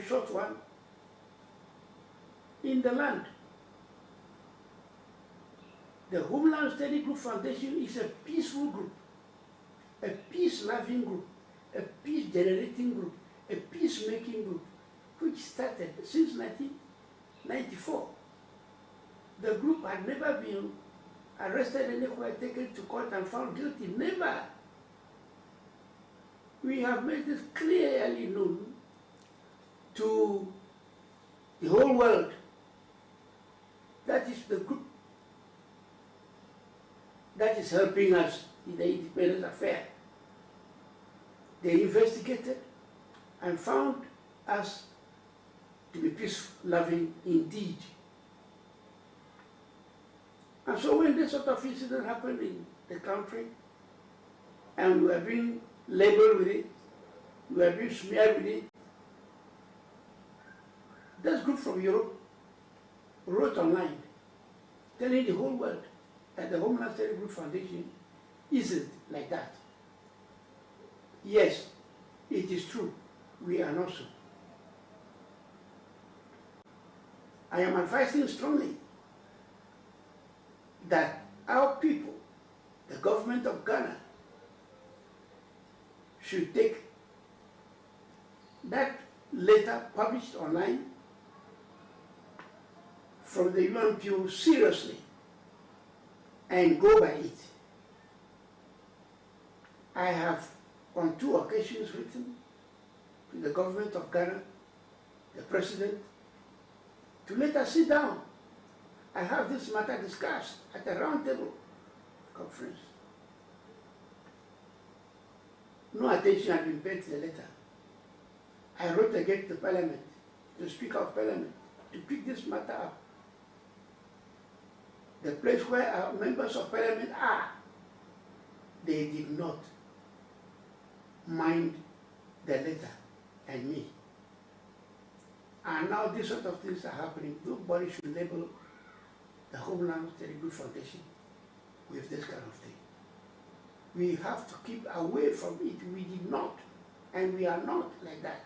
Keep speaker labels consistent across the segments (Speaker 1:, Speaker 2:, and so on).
Speaker 1: short one, in the land. The Homeland Study Group Foundation is a peaceful group, a peace-loving group, a peace-generating group, a peacemaking group, which started since 1994. The group had never been arrested anywhere, taken to court and found guilty, never. We have made this clearly known to the whole world. That is the group that is helping us in the independence affair. They investigated and found us to be peace-loving indeed. And so when this sort of incident happened in the country, and we were being labeled with it, we were being smeared with it, this group from Europe wrote online telling the whole world that the Homeland Study Group Foundation isn't like that. Yes, it is true, we are not so. I am advising strongly that our people, the government of Ghana, should take that letter published online from the UNPO seriously and go by it. I have on 2 occasions written to the government of Ghana, the president, to let us sit down and have this matter discussed at a roundtable conference. No attention had been paid to the letter. I wrote again to Parliament, to the Speaker of Parliament, to pick this matter up. The place where our members of Parliament are, they did not mind the letter and me. And now these sort of things are happening. Nobody should label the Homeland Study Group Foundation with this kind of thing. We have to keep away from it. We did not, and we are not like that.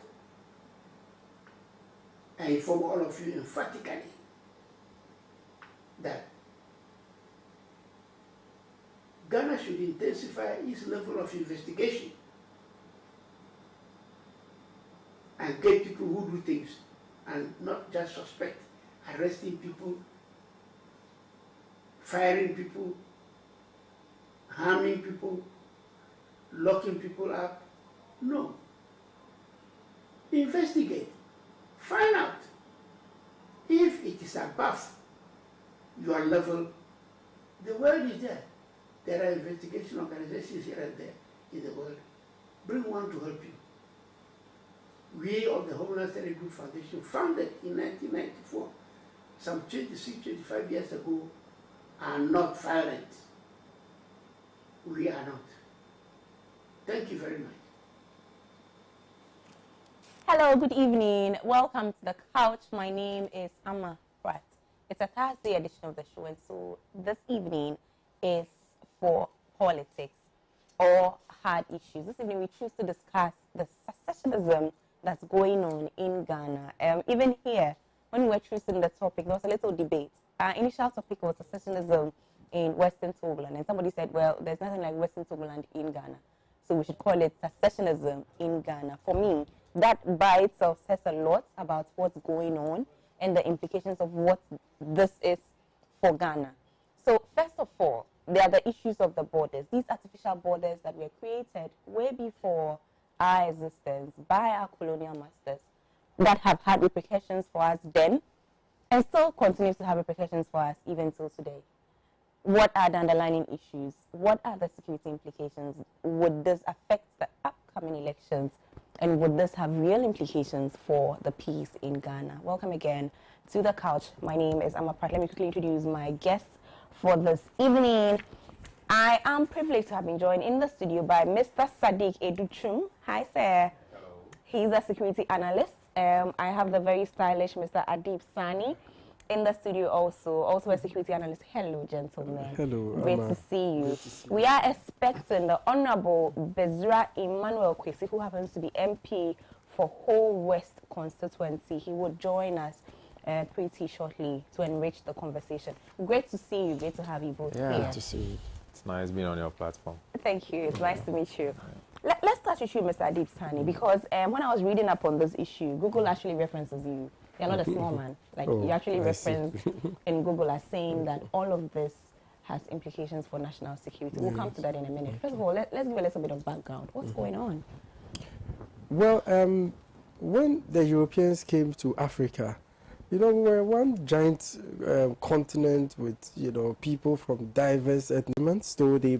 Speaker 1: I inform all of you emphatically that Ghana should intensify its level of investigation and get people who do things and not just suspect, arresting people, firing people, harming people, locking people up. No. Investigate. Find out if it is above your level. The world is there. There are investigation organizations here and there in the world. Bring one to help you. We of the Homeland Study Group Foundation, founded in 1994, some 26, 25 years ago, are not violent. We are not. Thank you very much.
Speaker 2: Hello, good evening. Welcome to the couch. My name is Ama Pratt. It's a Thursday edition of the show, and so this evening is for politics or hard issues. This evening we choose to discuss the secessionism that's going on in Ghana. Even here, when we were choosing the topic, there was a little debate. Our initial topic was secessionism in Western Togoland, and somebody said, well, there's nothing like Western Togoland in Ghana, so we should call it secessionism in Ghana. For me, that by itself says a lot about what's going on and the implications of what this is for Ghana. So first of all, there are the issues of the borders, these artificial borders that were created way before our existence by our colonial masters that have had repercussions for us then and still continues to have repercussions for us even till today. What are the underlying issues? What are the security implications? Would this affect the upcoming elections? And would this have real implications for the peace in Ghana? Welcome again to the couch. My name is Ama Pratt. Let me quickly introduce my guests for this evening. I am privileged to have been joined in the studio by Mr. Sadiq Educhum. Hi, sir.
Speaker 3: Hello.
Speaker 2: He's a security analyst. I have the very stylish Mr. Adib Sani in the studio also a security analyst. Hello, gentlemen.
Speaker 3: Hello.
Speaker 2: Great to see you. We are expecting the Honorable Bezra Emmanuel Kwesi, who happens to be MP for whole West constituency. He would join us pretty shortly to enrich the conversation. Great to see you. Great to have you both here.
Speaker 3: Good to see you.
Speaker 4: It's nice being on your platform.
Speaker 2: Thank you. It's nice to meet you. Let's start with you, Mr. Adib Sani, because when I was reading up on this issue, Google actually references you. You're not a small man. Like, you actually referenced in Google as saying that all of this has implications for national security. We'll come to that in a minute. First of all, let's give a little bit of background. What's going on?
Speaker 3: Well, when the Europeans came to Africa, we were one giant continent with, people from diverse ethnics. So they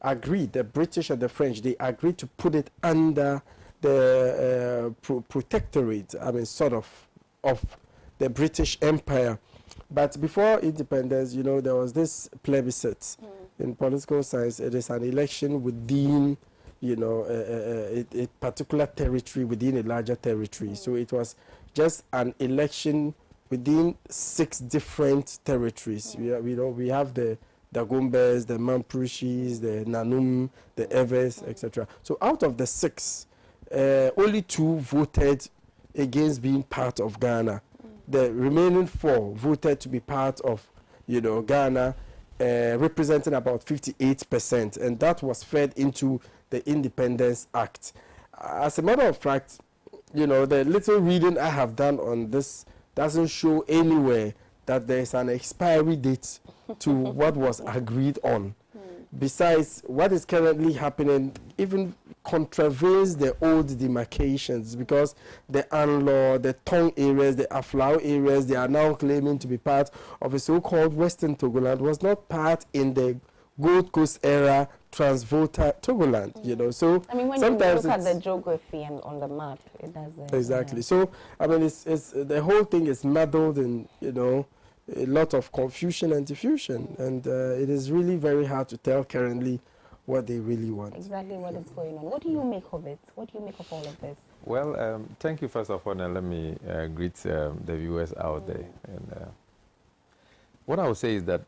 Speaker 3: agreed, the British and the French, they agreed to put it under the protectorate, sort of the British Empire. But before independence, there was this plebiscite in political science. It is an election within, a particular territory within a larger territory. So it was just an election within 6 different territories. We have the Dagombes, the Mampushis, the Nanum, the Evers, etc. So out of the 6, only 2 voted against being part of Ghana. The remaining 4 voted to be part of, Ghana, representing about 58%, and that was fed into the Independence Act. As a matter of fact, the little reading I have done on this doesn't show anywhere that there is an expiry date to what was agreed on. Besides, what is currently happening even contravenes the old demarcations, because the Anlo, the Tong areas, the Aflao areas, they are now claiming to be part of a so-called Western Togoland, was not part in the Gold Coast era Transvolta Togoland, so
Speaker 2: when
Speaker 3: sometimes
Speaker 2: you look at the geography and on the map, it doesn't.
Speaker 3: Exactly. So, it's the whole thing is muddled in, a lot of confusion and diffusion, and it is really very hard to tell currently what they really want.
Speaker 2: Exactly what is going on. What do you make of it? What do you make of all of this?
Speaker 4: Well, thank you first of all, and let me greet the viewers out there. And what I would say is that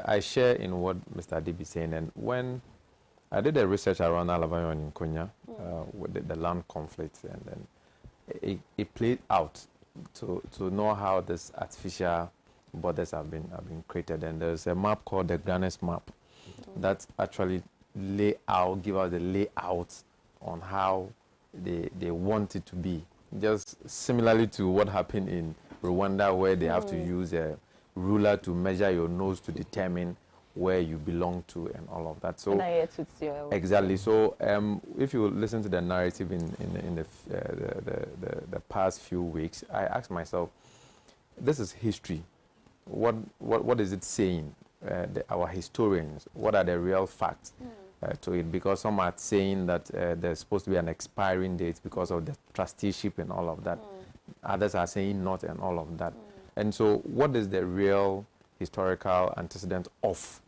Speaker 4: I share in what Mr. Adib is saying, and when I did a research around Alavayon in Konya with the land conflict, and then it played out to know how this artificial borders have been created. And there's a map called the Ghana's map that actually give us the layout on how they want it to be. Just similarly to what happened in Rwanda, where they have to use a ruler to measure your nose to determine where you belong to and all of that. So exactly. So if you listen to the narrative in the past few weeks, I asked myself, this is history. What is it saying? Our historians, what are the real facts to it? Because some are saying that there's supposed to be an expiring date because of the trusteeship and all of that. Others are saying not, and all of that. And so what is the real historical antecedent of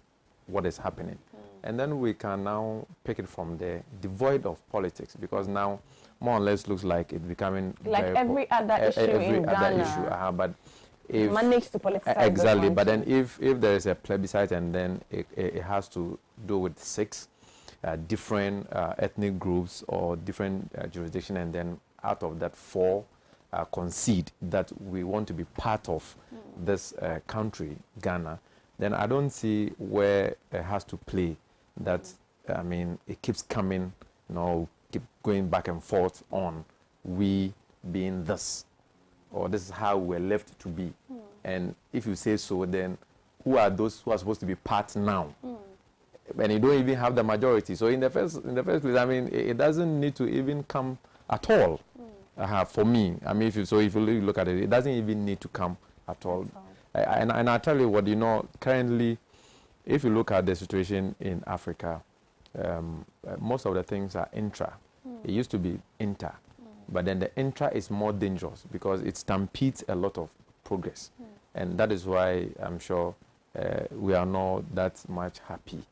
Speaker 4: what is happening? And then we can now pick it from there, devoid of politics, because now more or less looks like it's becoming
Speaker 2: like every other issue in Ghana.
Speaker 4: But if
Speaker 2: managed to politicize
Speaker 4: exactly, but then if there is a plebiscite, and then it has to do with 6 different ethnic groups or different jurisdiction, and then out of that 4 concede that we want to be part of this country, Ghana, then I don't see where it has to play. That it keeps coming, keep going back and forth on we being this, or this is how we're left to be. And if you say so, then who are those who are supposed to be part now? And you don't even have the majority. So in the first place, it doesn't need to even come at all. For me, if you look at it, it doesn't even need to come at all. And I tell you what, currently, if you look at the situation in Africa, most of the things are intra. It used to be inter. But then the intra is more dangerous because it stampedes a lot of progress. And that is why I'm sure we are not that much happy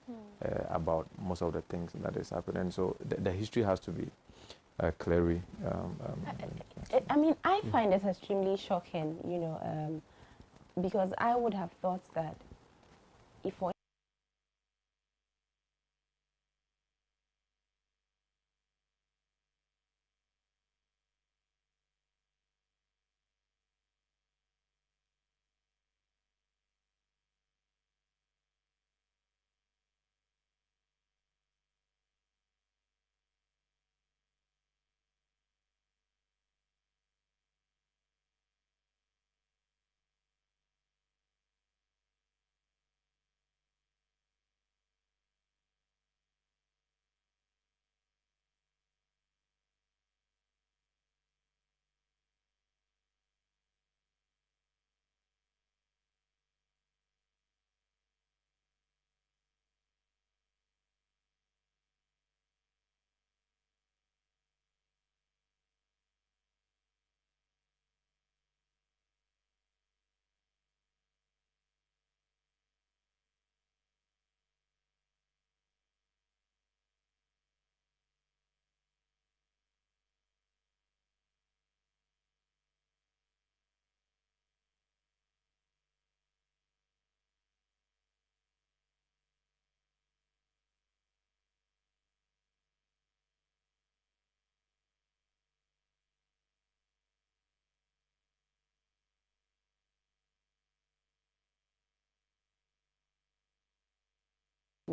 Speaker 4: about most of the things that is happening. So the history has to be clearly.
Speaker 2: I find it extremely shocking, because I would have thought that if for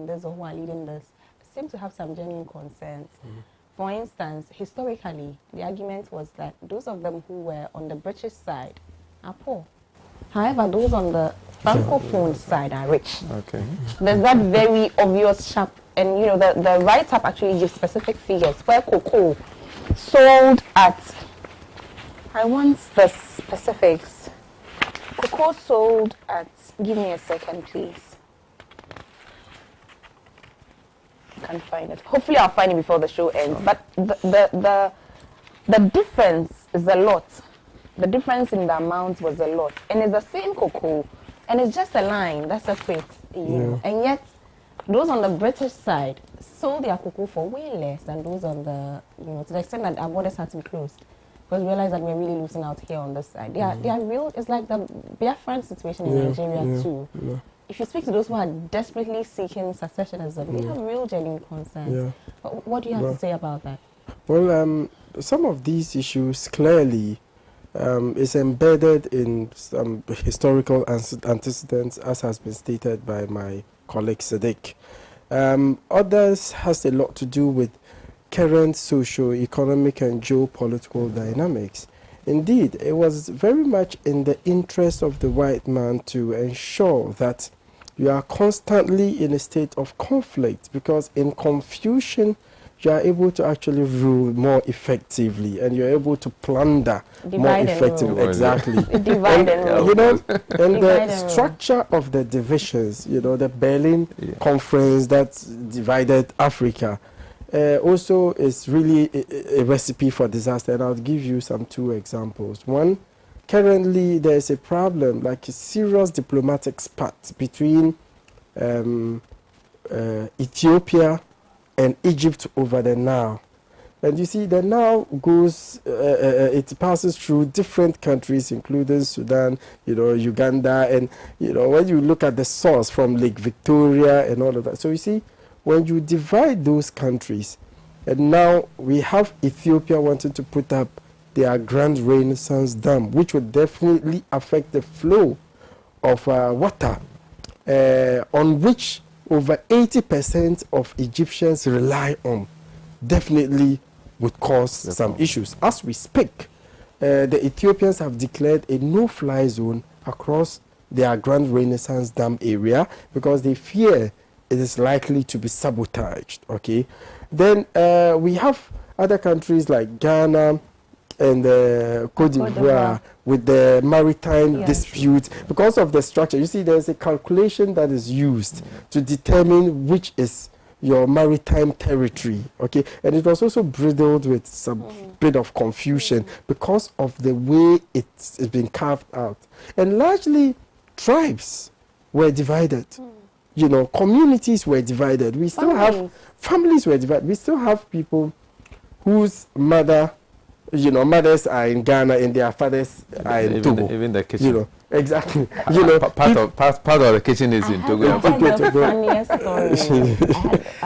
Speaker 2: this or who are leading this seem to have some genuine concerns. For instance, historically, the argument was that those of them who were on the British side are poor. However, those on the Francophone side are rich.
Speaker 4: Okay.
Speaker 2: There's that very obvious sharp, and you know, the write-up actually gives specific figures where cocoa sold at, I want the specifics. Cocoa sold at, give me a second, please. I can't find it. Hopefully I'll find it before the show ends. But the difference is a lot. The difference in the amount was a lot. And it's the same cocoa. And it's just a line that separates, you know. And yet, those on the British side sold their cocoa for way less than those on the, you know, to the extent that our borders had to be closed. Because we realized that we're really losing out here on this side. They are real, it's like the Biafran situation in Nigeria too. If you speak to those who are desperately seeking secessionism, they have real genuine concerns. But what do you have to say about that?
Speaker 3: Well, some of these issues clearly is embedded in some historical antecedents, as has been stated by my colleague Sadiq. Others has a lot to do with current socio-economic and geopolitical dynamics. Indeed, it was very much in the interest of the white man to ensure that you are constantly in a state of conflict, because in confusion you are able to actually rule more effectively, and you're able to plunder more effectively. Exactly.
Speaker 2: Divide and rule.
Speaker 3: You know, and the structure of the divisions, you know, the Berlin Conference that divided Africa, also is really a recipe for disaster. And I'll give you some two examples. One, currently there is a problem, like a serious diplomatic spat between Ethiopia and Egypt over the Nile. And you see, the Nile goes, it passes through different countries, including Sudan, you know, Uganda, and, you know, when you look at the source from Lake Victoria and all of that. So you see, when you divide those countries, and now we have Ethiopia wanting to put up their Grand Renaissance Dam, which would definitely affect the flow of water, on which over 80% of Egyptians rely on, definitely would cause some issues. As we speak, the Ethiopians have declared a no-fly zone across their Grand Renaissance Dam area because they fear it is likely to be sabotaged, okay? Then we have other countries like Ghana and Cote d'Ivoire with the maritime dispute. Because of the structure, you see, there's a calculation that is used to determine which is your maritime territory, okay? And it was also bridled with some bit of confusion because of the way it's been carved out. And largely, tribes were divided. You know, communities were divided. We still have families were divided. We still have people whose mothers are in Ghana and their fathers are in Togo.
Speaker 4: Even the kitchen.
Speaker 3: You know, exactly. You know,
Speaker 4: part of the kitchen is in Togo.
Speaker 2: I'll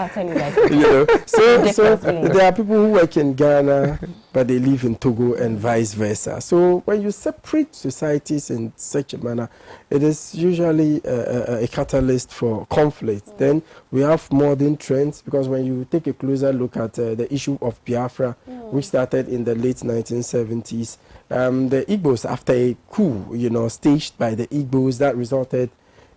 Speaker 2: tell you that.
Speaker 3: You know, so there are people who work in Ghana, but they live in Togo and vice versa. So when you separate societies in such a manner, it is usually a catalyst for conflict. Then we have modern trends, because when you take a closer look at the issue of Biafra, which started in the late 1970s, the Igbos, after a coup, you know, staged by the Igbos that resulted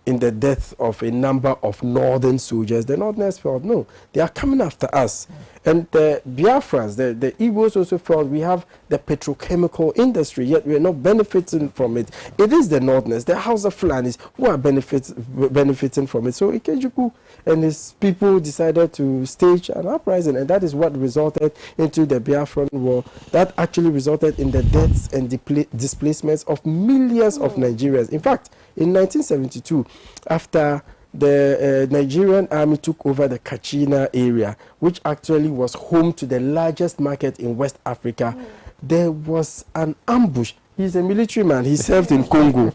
Speaker 3: in the death of a number of northern soldiers, the Northerners felt, no, they are coming after us. And the Biafrans, the Igbos also felt we have the petrochemical industry, yet we are not benefiting from it. It is the Northerners, the Hausa Fulanis, who are benefiting from it. So Ikejuku and his people decided to stage an uprising, and that is what resulted into the Biafran War. That actually resulted in the deaths and displacements of millions of Nigerians. In fact, in 1972, after the Nigerian army took over the Kachina area, which actually was home to the largest market in West Africa, there was an ambush. He's a military man. He served in Congo.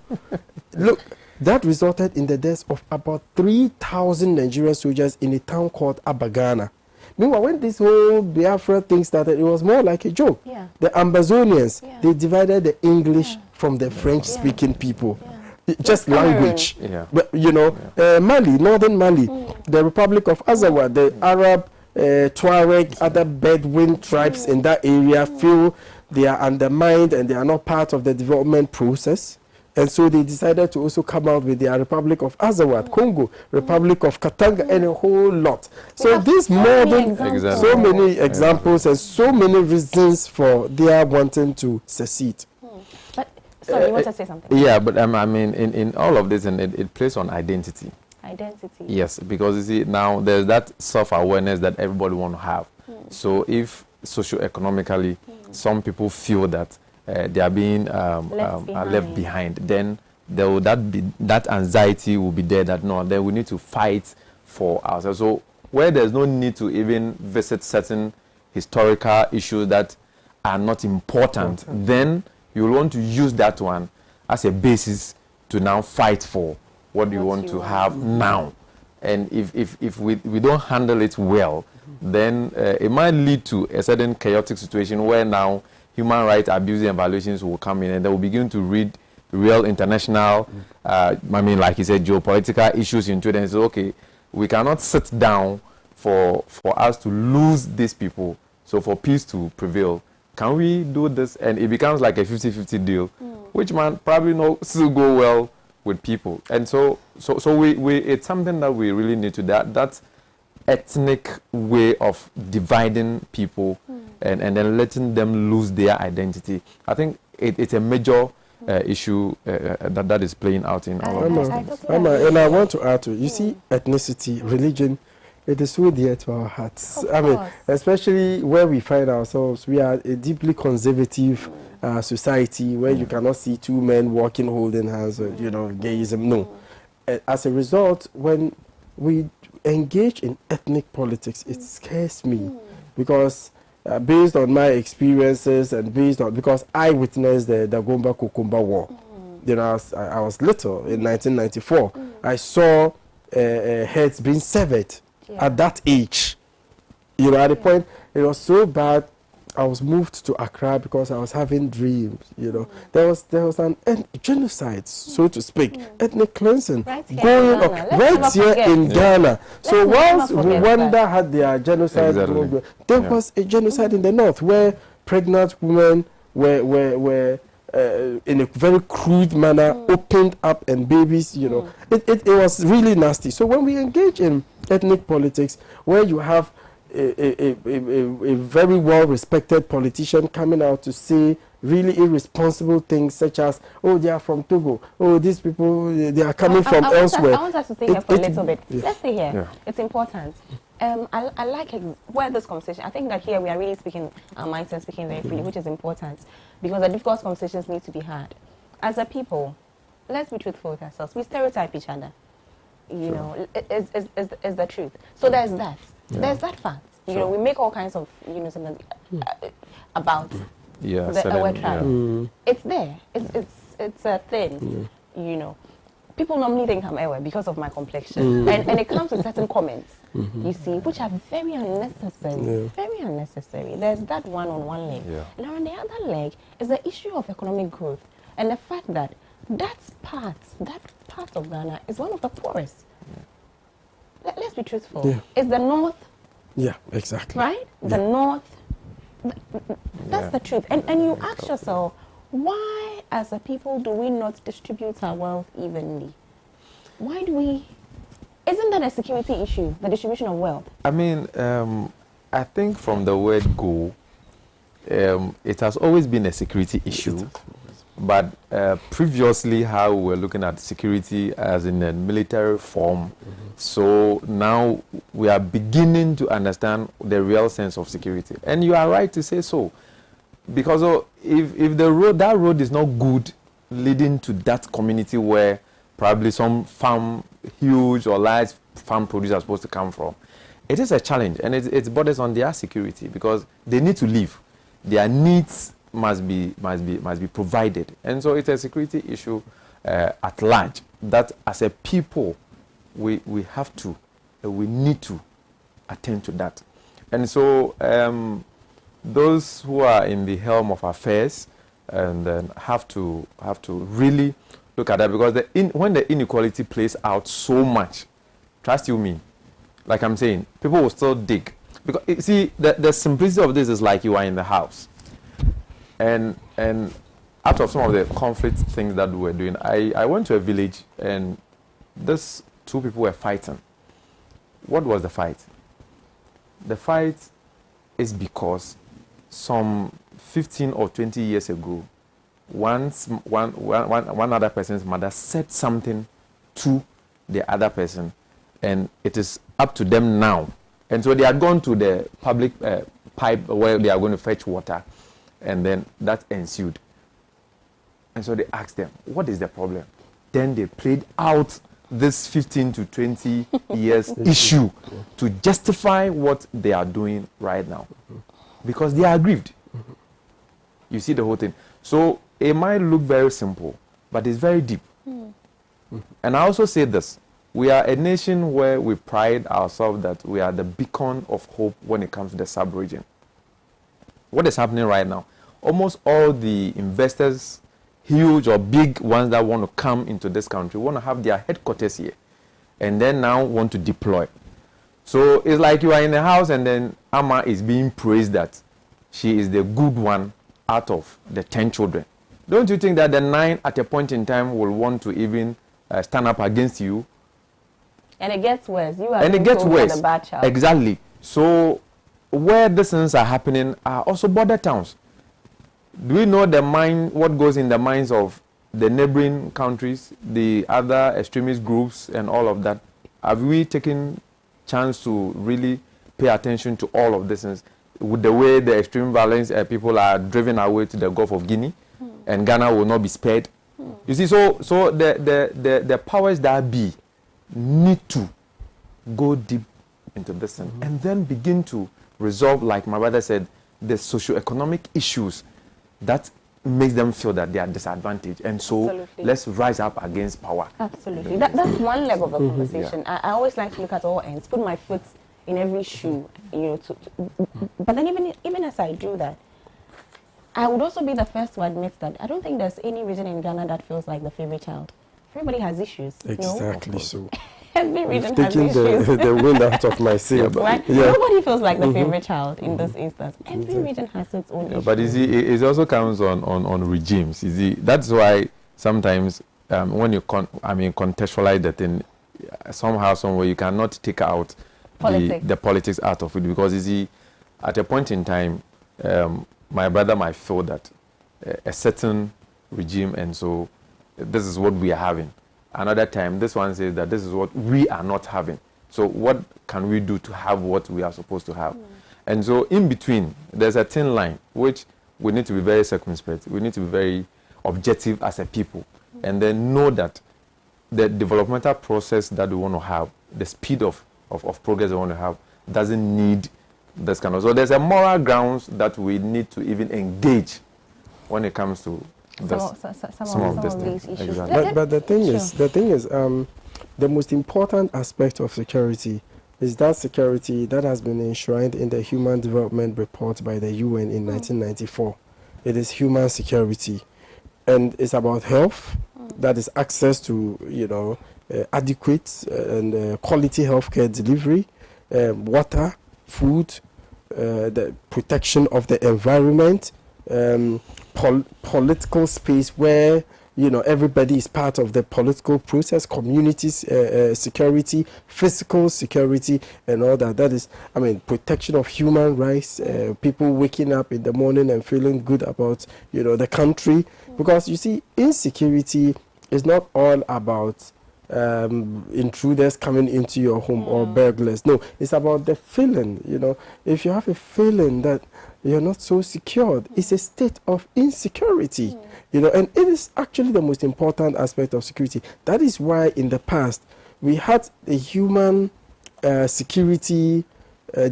Speaker 3: Look, that resulted in the deaths of about 3,000 Nigerian soldiers in a town called Abagana. Meanwhile, when this whole Biafra thing started, it was more like a joke. The Ambazonians, they divided the English from the French-speaking people. just language.
Speaker 4: Yeah.
Speaker 3: But, you know, Mali, northern Mali, the Republic of Azawad, the Arab, Tuareg, other Bedouin tribes in that area feel they are undermined and they are not part of the development process. And so they decided to also come out with the Republic of Azawad, Congo, Republic of Katanga, and a whole lot. So these modern, so many examples and so many reasons for their wanting to succeed.
Speaker 2: But, sorry, you want to say something?
Speaker 4: Yeah, but I mean, in all of this, and it plays on identity.
Speaker 2: Identity.
Speaker 4: Yes, because you see, now there's that self-awareness that everybody want to have. So if socio-economically, some people feel that they are being left behind, then there will that anxiety will be there that no, then we need to fight for ourselves. So where there's no need to even visit certain historical issues that are not important, then you will want to use that one as a basis to now fight for what you want to have now. And if we don't handle it well, then it might lead to a certain chaotic situation where now human rights abuse and violations will come in, and they will begin to read real international, I mean, like you said, geopolitical issues into it, and say, okay, we cannot sit down for us to lose these people, so for peace to prevail. Can we do this? And it becomes like a 50-50 deal, which man probably not still go well with people. And so we it's something that we really need to, that ethnic way of dividing people and then letting them lose their identity. I think it's a major issue that is playing out in our
Speaker 3: and I want to add to it. You see, ethnicity, religion, it is so dear to our hearts. I mean, especially where we find ourselves, we are a deeply conservative society where you cannot see two men walking holding hands, or, you know, gayism. No. As a result, when we engage in ethnic politics, it scares me because based on my experiences and based on, because I witnessed the Gomba Kukumba War. You know, I was little in 1994. I saw heads being severed at that age. You know, at the point, it was so bad, I was moved to Accra because I was having dreams, you know. There was an genocide, so to speak, ethnic cleansing going on right here in Ghana. So whilst Rwanda had their genocide, there was a genocide in the north where pregnant women were in a very crude manner opened up, and babies, you know, it was really nasty. So when we engage in ethnic politics, where you have a very well-respected politician coming out to say really irresponsible things such as, oh, they are from Togo, oh, these people, they are coming from elsewhere.
Speaker 2: I want us to stay here for a little bit. Let's stay here. Yeah. It's important. I like where this conversation, I think that here we are really speaking our minds and speaking very freely, which is important, because the difficult conversations need to be had. As a people, let's be truthful with ourselves. We stereotype each other. You know, is the truth. So there's that. There's that fact. You know, we make all kinds of, you know, something about our tribe. It's there. It's a thing. You know, people normally think I'm Ewe because of my complexion, and it comes with certain comments. You see, which are very unnecessary. Very unnecessary. There's that one on one leg, and on the other leg is the issue of economic growth and the fact that that part of Ghana is one of the poorest. Let's be truthful. It's the north.
Speaker 3: Yeah, exactly.
Speaker 2: Right? The north. That's the truth. And you ask yourself, why, as a people, do we not distribute our wealth evenly? Why do we? Isn't that a security issue, the distribution of wealth? I
Speaker 4: mean, I think from the word go, it has always been a security issue. But previously, how we were looking at security as in a military form, so now we are beginning to understand the real sense of security. And you are right to say so, because if that road is not good, leading to that community where probably some farm, huge or large farm produce are supposed to come from, it is a challenge, and it borders on their security because they need to live. Their needs must be provided, and so it's a security issue at large that as a people we have to we need to attend to that. And so those who are in the helm of affairs and then have to really look at that, because when the inequality plays out so much, trust you me, like I'm saying, people will still dig. Because you see, the simplicity of this is like you are in the house. And out of some of the conflict things that we were doing, I went to a village and these two people were fighting. What was the fight? The fight is because some 15 or 20 years ago, one other person's mother said something to the other person, and it is up to them now. And so they had gone to the public pipe where they are going to fetch water, and then that ensued. And so they asked them, what is the problem? Then they played out this 15 to 20 years issue to justify what they are doing right now. Because they are aggrieved. You see the whole thing. So it might look very simple, but it's very deep. And I also say this. We are a nation where we pride ourselves that we are the beacon of hope when it comes to the sub-region. What is happening right now? Almost all the investors, huge or big ones that want to come into this country, want to have their headquarters here, and then now want to deploy. So it's like you are in the house, and then Ama is being praised that she is the good one out of the 10 children. Don't you think that the 9 at a point in time will want to even stand up against you?
Speaker 2: And it gets worse. You are
Speaker 4: and it gets worse.
Speaker 2: The bad child.
Speaker 4: Exactly. So where these things are happening are also border towns. Do we know what goes in the minds of the neighboring countries, the other extremist groups and all of that? Have we taken chance to really pay attention to all of this things? With the way the extreme violence people are driven away to the Gulf of Guinea, and Ghana will not be spared. You see, so the powers that be need to go deep into this thing and then begin to resolve, like my brother said, the socio-economic issues that makes them feel that they are disadvantaged. And so let's rise up against power.
Speaker 2: Absolutely. That's one leg of the conversation. Yeah. I always like to look at all ends, put my foot in every shoe, but then even as I do that, I would also be the first to admit that I don't think there's any region in Ghana that feels like the favorite child. Everybody has issues.
Speaker 3: Exactly so.
Speaker 2: Every region has issues.
Speaker 3: the wind out of my sail.
Speaker 2: Right? Yeah. Nobody feels like the favorite child in this instance. Every region has its own issues.
Speaker 4: But you see, it also comes on regimes. You see, that's why sometimes when you contextualize the thing, somehow, somewhere, you cannot take out the politics out of it, because you see, at a point in time, my brother might feel that a certain regime, and so this is what we are having. Another time, this one says that this is what we are not having. So what can we do to have what we are supposed to have? And so in between, there's a thin line, which we need to be very circumspect. We need to be very objective as a people, and then know that the developmental process that we want to have, the speed of progress we want to have, doesn't need this kind of. So there's a moral grounds that we need to even engage when it comes to some of these issues.
Speaker 3: Exactly. But the thing is, the most important aspect of security is that security that has been enshrined in the Human Development Report by the UN in 1994. It is human security, and it's about health. That is access to adequate and quality healthcare delivery, water, food, the protection of the environment, political space where everybody is part of the political process, communities, security, physical security, and all that. That is, protection of human rights, people waking up in the morning and feeling good about, the country. Because you see, insecurity is not all about intruders coming into your home or burglars. No, it's about the feeling, If you have a feeling that you're not so secured, it's a state of insecurity, and it is actually the most important aspect of security. That is why in the past we had a human security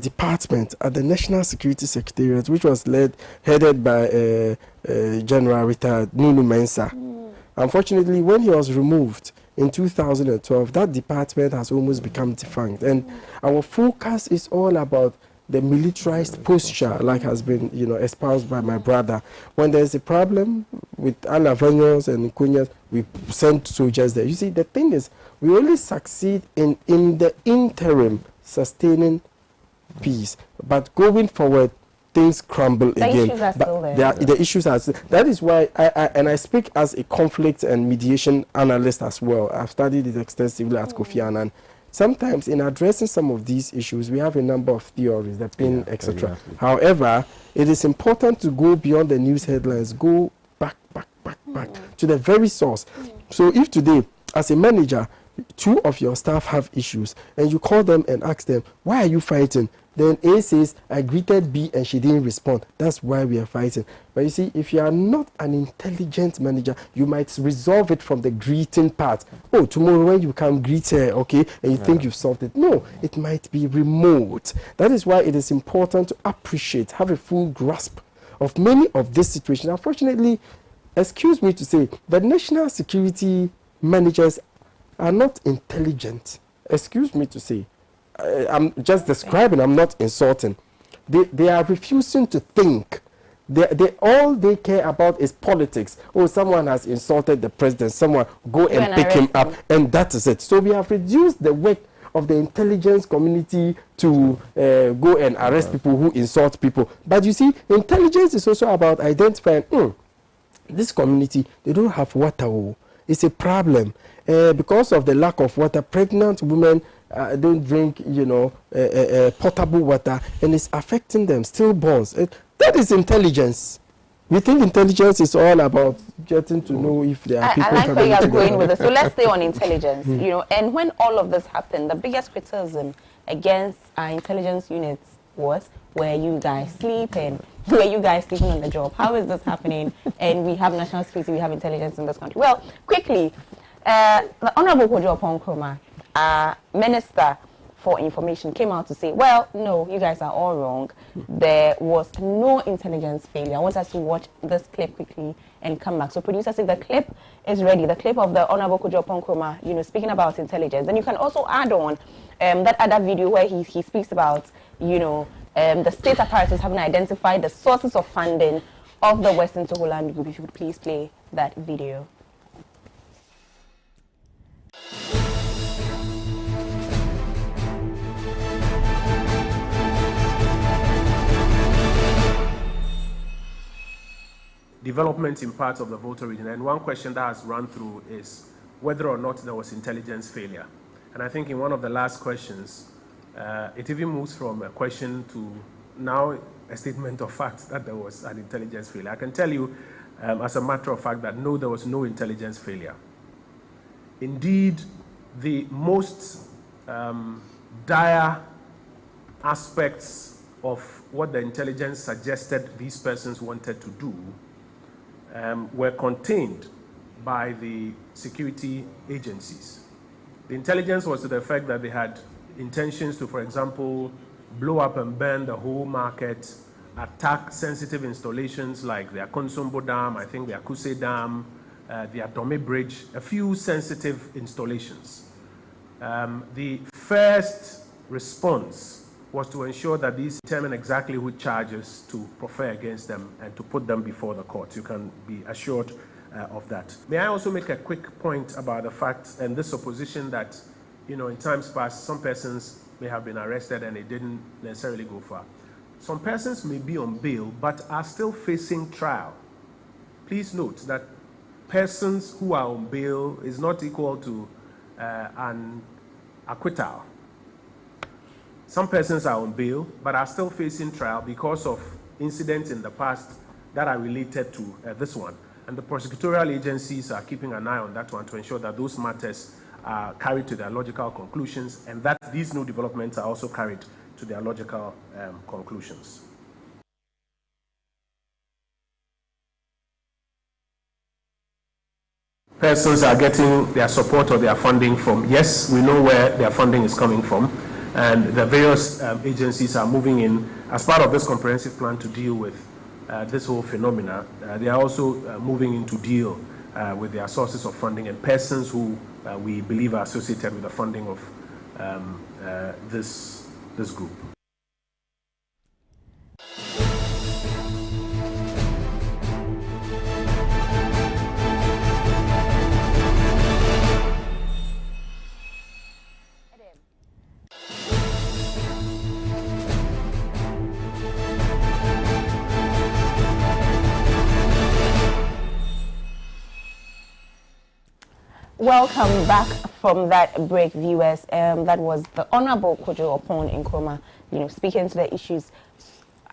Speaker 3: department at the National Security Secretariat, which was headed by General retired Nunu Mensah. Unfortunately, when he was removed in 2012, that department has almost become defunct. And our focus is all about the militarized posture, like has been, espoused by my brother. When there's a problem with Alavanyos and Kunyas, we send soldiers there. You see, the thing is, we only succeed in the interim sustaining peace, but going forward, things crumble again.
Speaker 2: The issues are still there.
Speaker 3: The issues are still. That is why I speak as a conflict and mediation analyst as well. I've studied it extensively at Kofi Annan. Sometimes in addressing some of these issues, we have a number of theories, the PIN, etc. Exactly. However, it is important to go beyond the news headlines, go back to the very source. So if today, as a manager, 2 of your staff have issues, and you call them and ask them, why are you fighting? Then A says, I greeted B and she didn't respond. That's why we are fighting. But you see, if you are not an intelligent manager, you might resolve it from the greeting part. Oh, tomorrow when you come greet her, okay, and you think you've solved it. No, it might be remote. That is why it is important to appreciate, have a full grasp of many of these situations. Unfortunately, excuse me to say, the national security managers are not intelligent. Excuse me to say. I'm just describing, I'm not insulting. They are refusing to think. All they care about is politics. Oh, someone has insulted the president, someone go and pick him up, and that is it. So we have reduced the work of the intelligence community to go and arrest people who insult people. But you see, intelligence is also about identifying, this community, they don't have water. It's a problem. Because of the lack of water, pregnant women don't drink, potable water, and it's affecting them, stillborns. That is intelligence. We think intelligence is all about getting to know if there are people.
Speaker 2: I like where you are going with it. So let's stay on intelligence. And when all of this happened, the biggest criticism against our intelligence units was, where you guys sleeping? Where you guys sleeping on the job? How is this happening? And we have national security, we have intelligence in this country. Well, quickly, the Honorable Kojo Nkrumah, Minister for Information, came out to say, well, no, you guys are all wrong. There was no intelligence failure. I want us to watch this clip quickly and come back. So producers, if the clip is ready, the clip of the Honorable Kojo Nkrumah, speaking about intelligence, then you can also add on that other video where he speaks about, the state apparatus having identified the sources of funding of the Western Togoland group. If you could please play that video.
Speaker 5: Developments in parts of the Volta region, and one question that has run through is whether or not there was intelligence failure. And I think in one of the last questions, it even moves from a question to now a statement of fact that there was an intelligence failure. I can tell you, as a matter of fact, that no, there was no intelligence failure. Indeed, the most dire aspects of what the intelligence suggested these persons wanted to do were contained by the security agencies. The intelligence was to the effect that they had intentions to, for example, blow up and burn the whole market, attack sensitive installations like the Akonsombo Dam, I think the Akuse Dam, the Adome Bridge, a few sensitive installations. The first response was to ensure that these determine exactly which charges to prefer against them and to put them before the court. You can be assured of that. May I also make a quick point about the fact and this supposition that, in times past, some persons may have been arrested and it didn't necessarily go far. Some persons may be on bail but are still facing trial. Please note that persons who are on bail is not equal to an acquittal. Some persons are on bail but are still facing trial because of incidents in the past that are related to this one. And the prosecutorial agencies are keeping an eye on that one to ensure that those matters are carried to their logical conclusions and that these new developments are also carried to their logical conclusions. Persons are getting their support or their funding from, yes, we know where their funding is coming from, and the various agencies are moving in as part of this comprehensive plan to deal with this whole phenomena. They are also moving in to deal with their sources of funding and persons who we believe are associated with the funding of this group.
Speaker 2: Welcome back from that break, viewers. That was the Honorable Kojo Opon Nkrumah, speaking to the issues.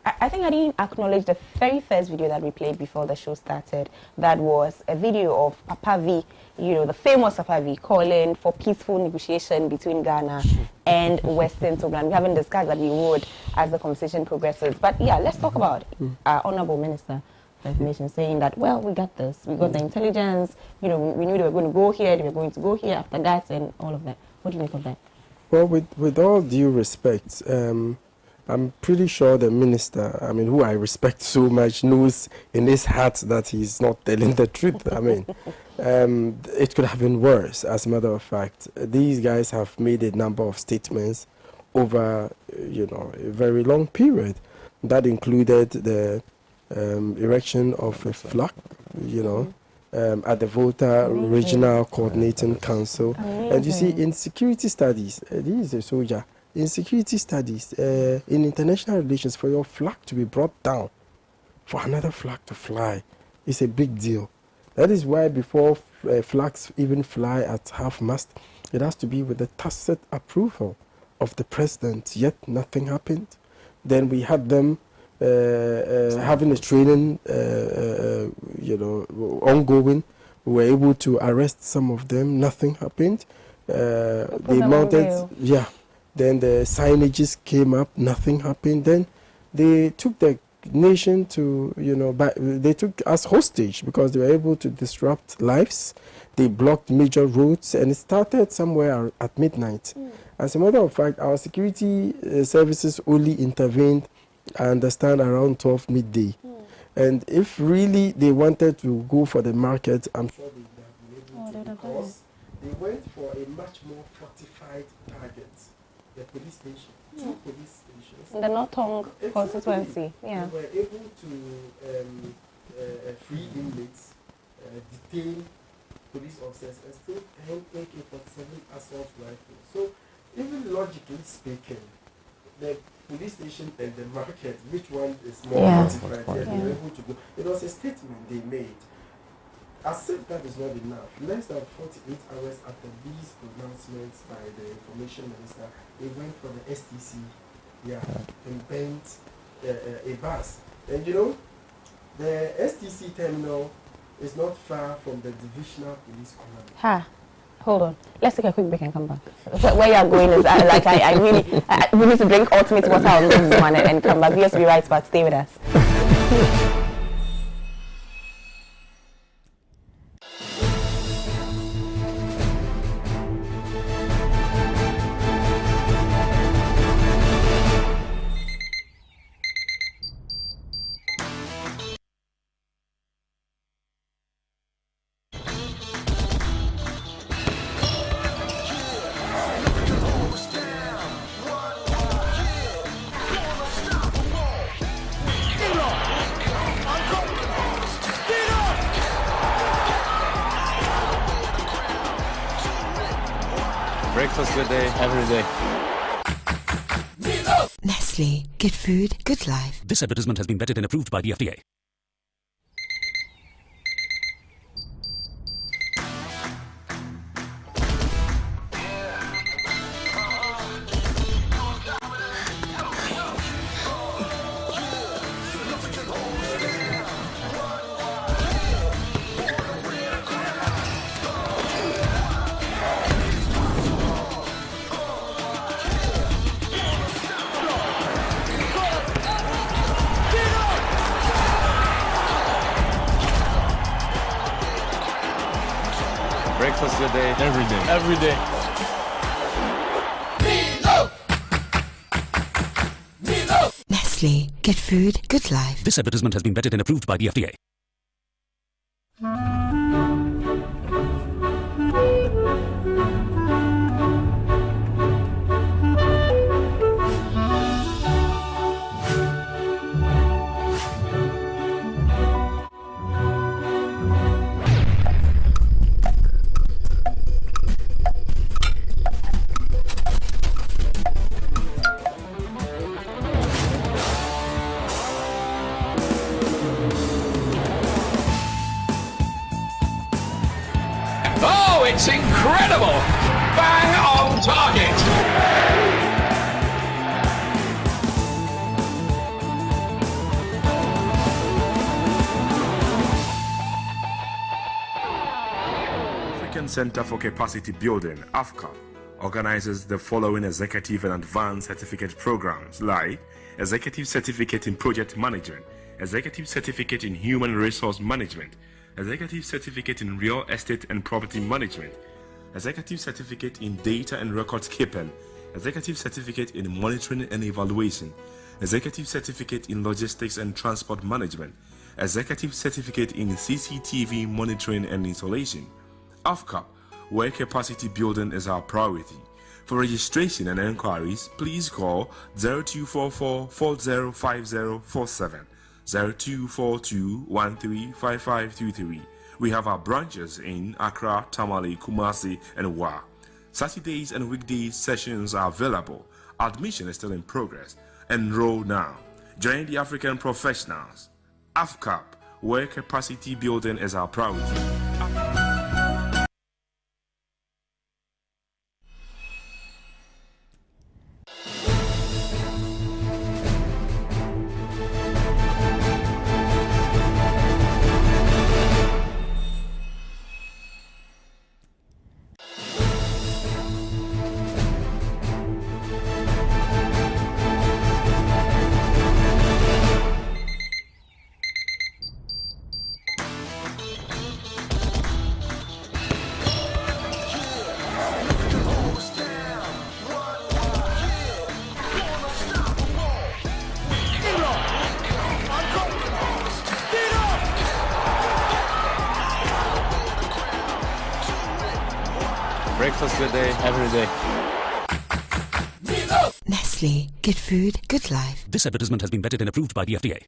Speaker 2: I think I didn't acknowledge the very first video that we played before the show started. That was a video of Papa V, the famous Papa V, calling for peaceful negotiation between Ghana and Western Togoland. We haven't discussed that, we would as the conversation progresses. But yeah, let's talk about our Honorable Minister for Information saying that, well, we got this. We got the intelligence. We knew they were going to go here. They were going to go here after that and all of that. What do you make of that?
Speaker 3: Well, with all due respect, I'm pretty sure the minister, who I respect so much, knows in his heart that he's not telling the truth. It could have been worse. As a matter of fact, these guys have made a number of statements over, a very long period. That included the erection of a flag, at the Volta Regional Coordinating Council.
Speaker 2: Amazing.
Speaker 3: And you see, in security studies, he is a soldier. In security studies, in international relations, for your flag to be brought down, for another flag to fly, is a big deal. That is why before flags even fly at half-mast, it has to be with the tacit approval of the president, yet nothing happened. Then we had them having a training, ongoing. We were able to arrest some of them, nothing happened. They mounted, Then the signages came up, nothing happened. Then they took the nation to, they took us hostage because they were able to disrupt lives. They blocked major roads, and it started somewhere at midnight. As a matter of fact, our security services only intervened, I understand, around 12 midday. And if really they wanted to go for the market, I'm sure they would have been able to, because they went for a much more fortified target. The police station, 2 police stations.
Speaker 2: The Northong constituency, yeah.
Speaker 3: We were able to free inmates, detain police officers, and still held AK-47 assault rifles. So, even logically speaking, the police station and the market, which one is more fortified? They were able to go. It was a statement they made. As if that is not enough, less than 48 hours after these pronouncements by the information minister, they went for the STC, and bent a bus. And the STC terminal is not far from the divisional police command.
Speaker 2: Hold on. Let's take a quick break and come back. Where you are going is we need to drink ultimate water on this one and come back. Yes, be right back. Stay with us.
Speaker 4: Breakfast good day, every day.
Speaker 6: Nestle. Good food, good life.
Speaker 7: This advertisement has been vetted and approved by the FDA.
Speaker 4: Breakfast good day,
Speaker 7: Every day.
Speaker 4: every day.
Speaker 6: Nestle. Good food, good life.
Speaker 7: This advertisement has been vetted and approved by the FDA.
Speaker 8: it's incredible! Bang on target!
Speaker 9: African Center for Capacity Building, AFCA, organizes the following executive and advanced certificate programs like Executive Certificate in Project Management, Executive Certificate in Human Resource Management, Executive Certificate in Real Estate and Property Management, Executive Certificate in Data and Records Keeping, Executive Certificate in Monitoring and Evaluation, Executive Certificate in Logistics and Transport Management, Executive Certificate in CCTV Monitoring and Installation. AFCAP, where capacity building is our priority. For registration and enquiries, please call 0244 405047, 0242 135523. We have our branches in Accra, Tamale, Kumasi, and Wa. Saturdays and weekdays sessions are available. Admission is still in progress. Enroll now. Join the African professionals. AFCAP, where capacity building is our priority.
Speaker 4: Breakfast good day, every day.
Speaker 6: Nestle. Good food, good life.
Speaker 7: This advertisement has been vetted and approved by the FDA.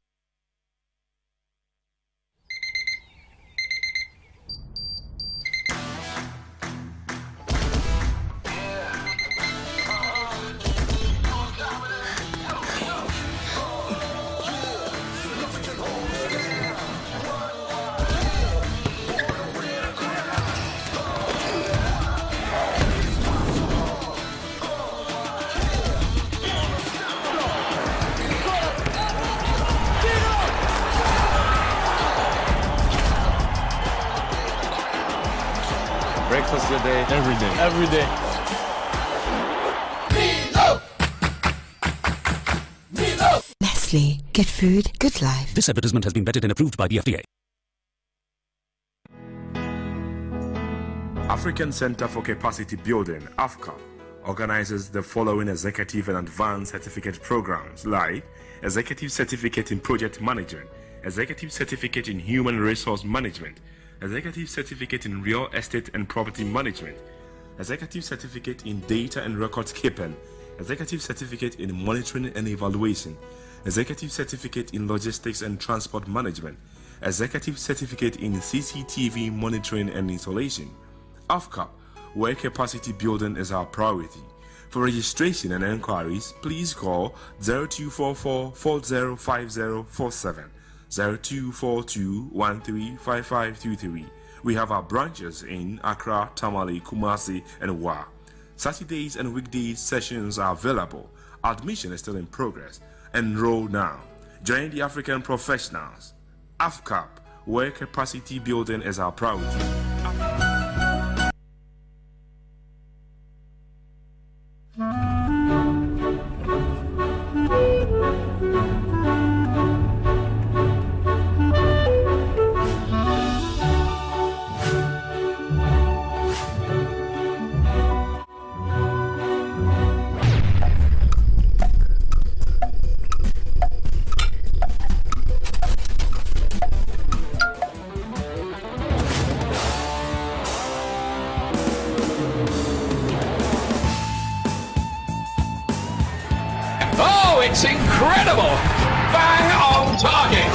Speaker 4: Breakfast good day, every day.
Speaker 10: Every day.
Speaker 6: Nestle. Good food, good life.
Speaker 7: This advertisement has been vetted and approved by the FDA.
Speaker 9: African Center for Capacity Building, AFCA, organizes the following executive and advanced certificate programs like Executive Certificate in Project Management, Executive Certificate in Human Resource Management, Executive Certificate in Real Estate and Property Management, Executive Certificate in Data and Records Keeping, Executive Certificate in Monitoring and Evaluation, Executive Certificate in Logistics and Transport Management, Executive Certificate in CCTV Monitoring and Installation. AFCAP, where capacity building is our priority. For registration and enquiries, please call 0244 405047, 0242 135523. We have our branches in Accra, Tamale, Kumasi, and Wa. Saturdays and weekdays sessions are available. Admission is still in progress. Enroll now. Join the African professionals. AFCAP, where capacity building is our priority.
Speaker 8: Oh, it's incredible! Bang on target!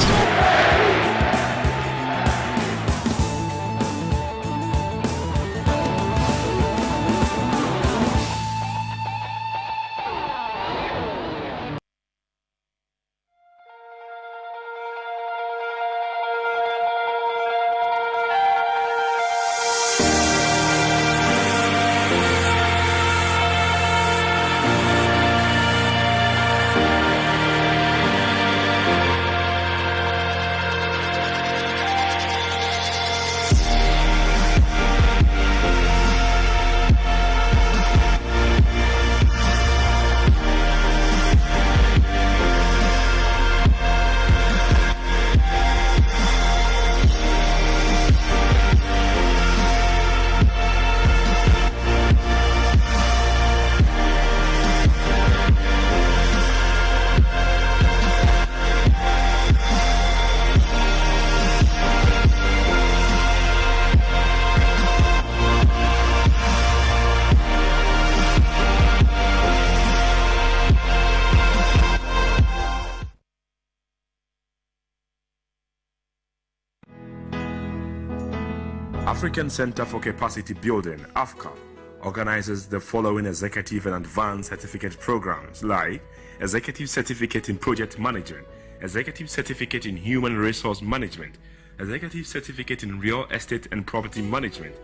Speaker 9: African Center for Capacity Building, AFCAP, organizes the following executive and advanced certificate programs like Executive Certificate in Project Management, Executive Certificate in Human Resource Management, Executive Certificate in Real Estate and Property Management,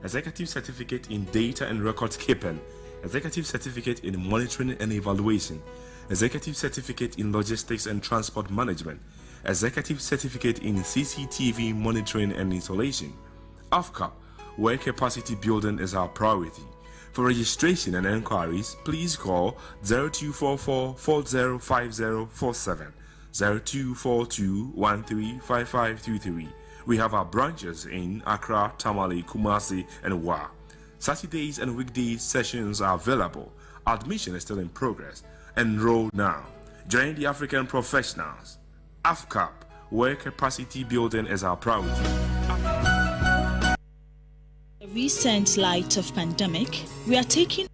Speaker 9: Executive Certificate in Data and Records Keeping, Executive Certificate in Monitoring and Evaluation, Executive Certificate in Logistics and Transport Management, Executive Certificate in CCTV Monitoring and Installation. AFCAP, where capacity building is our priority. For registration and enquiries, please call 0244 405047, 0242135523. We have our branches in Accra, Tamale, Kumasi, and Wa. Saturdays and weekdays sessions are available. Admission is still in progress. Enroll now. Join the African professionals. AFCAP, where capacity building is our priority.
Speaker 10: The recent light of pandemic, we are taking.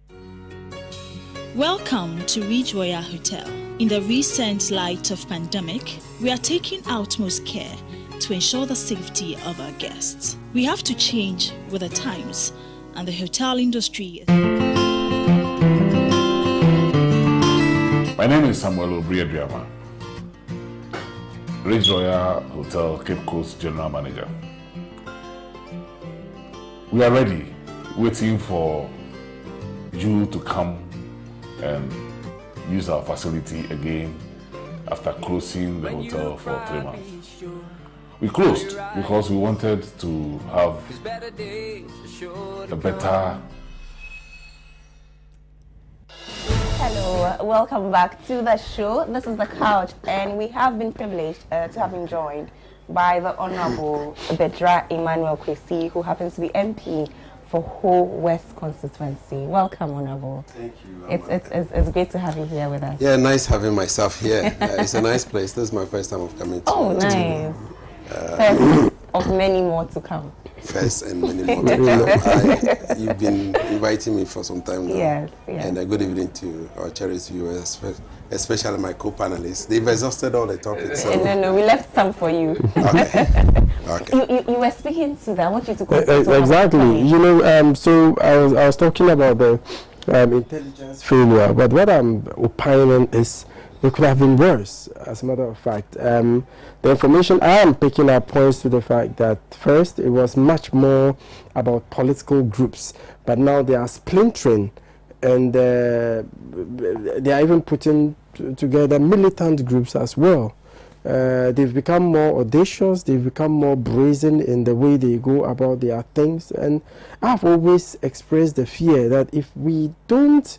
Speaker 10: Welcome to Ridge Royal Hotel. In the recent light of pandemic, we are taking utmost care to ensure the safety of our guests. We have to change with the times, and the hotel industry.
Speaker 11: My name is Samuel Obriadriama, Ridge Royal Hotel Cape Coast General Manager. We are ready, waiting for you to come and use our facility again after closing the hotel for 3 months. We closed because we wanted to have a better.
Speaker 2: Hello, welcome back to the show. This is The Couch, and we have been privileged to have been joined by the Honorable Bedra Emmanuel Kwesi, who happens to be MP for Ho West constituency. Welcome, Honorable.
Speaker 12: Thank you.
Speaker 2: It's great to have you here with us.
Speaker 12: Yeah, nice having myself here. It's a nice place. This is my first time of coming to.
Speaker 2: Oh, nice. First of many more to come.
Speaker 12: First and many more to come. You've been inviting me for some time now.
Speaker 2: Yes.
Speaker 12: And a good evening to our cherished viewers, especially my co-panelists. They've exhausted all the topics. So.
Speaker 2: No, we left some for you.
Speaker 12: Okay.
Speaker 2: You were speaking to that. I want you to continue.
Speaker 3: Exactly. So I was talking about the intelligence failure, but what I'm opining is it could have been worse, as a matter of fact. The information I am picking up points to the fact that first it was much more about political groups, but now they are splintering, and they are even putting together militant groups as well. They've become more audacious, they've become more brazen in the way they go about their things, and I've always expressed the fear that if we don't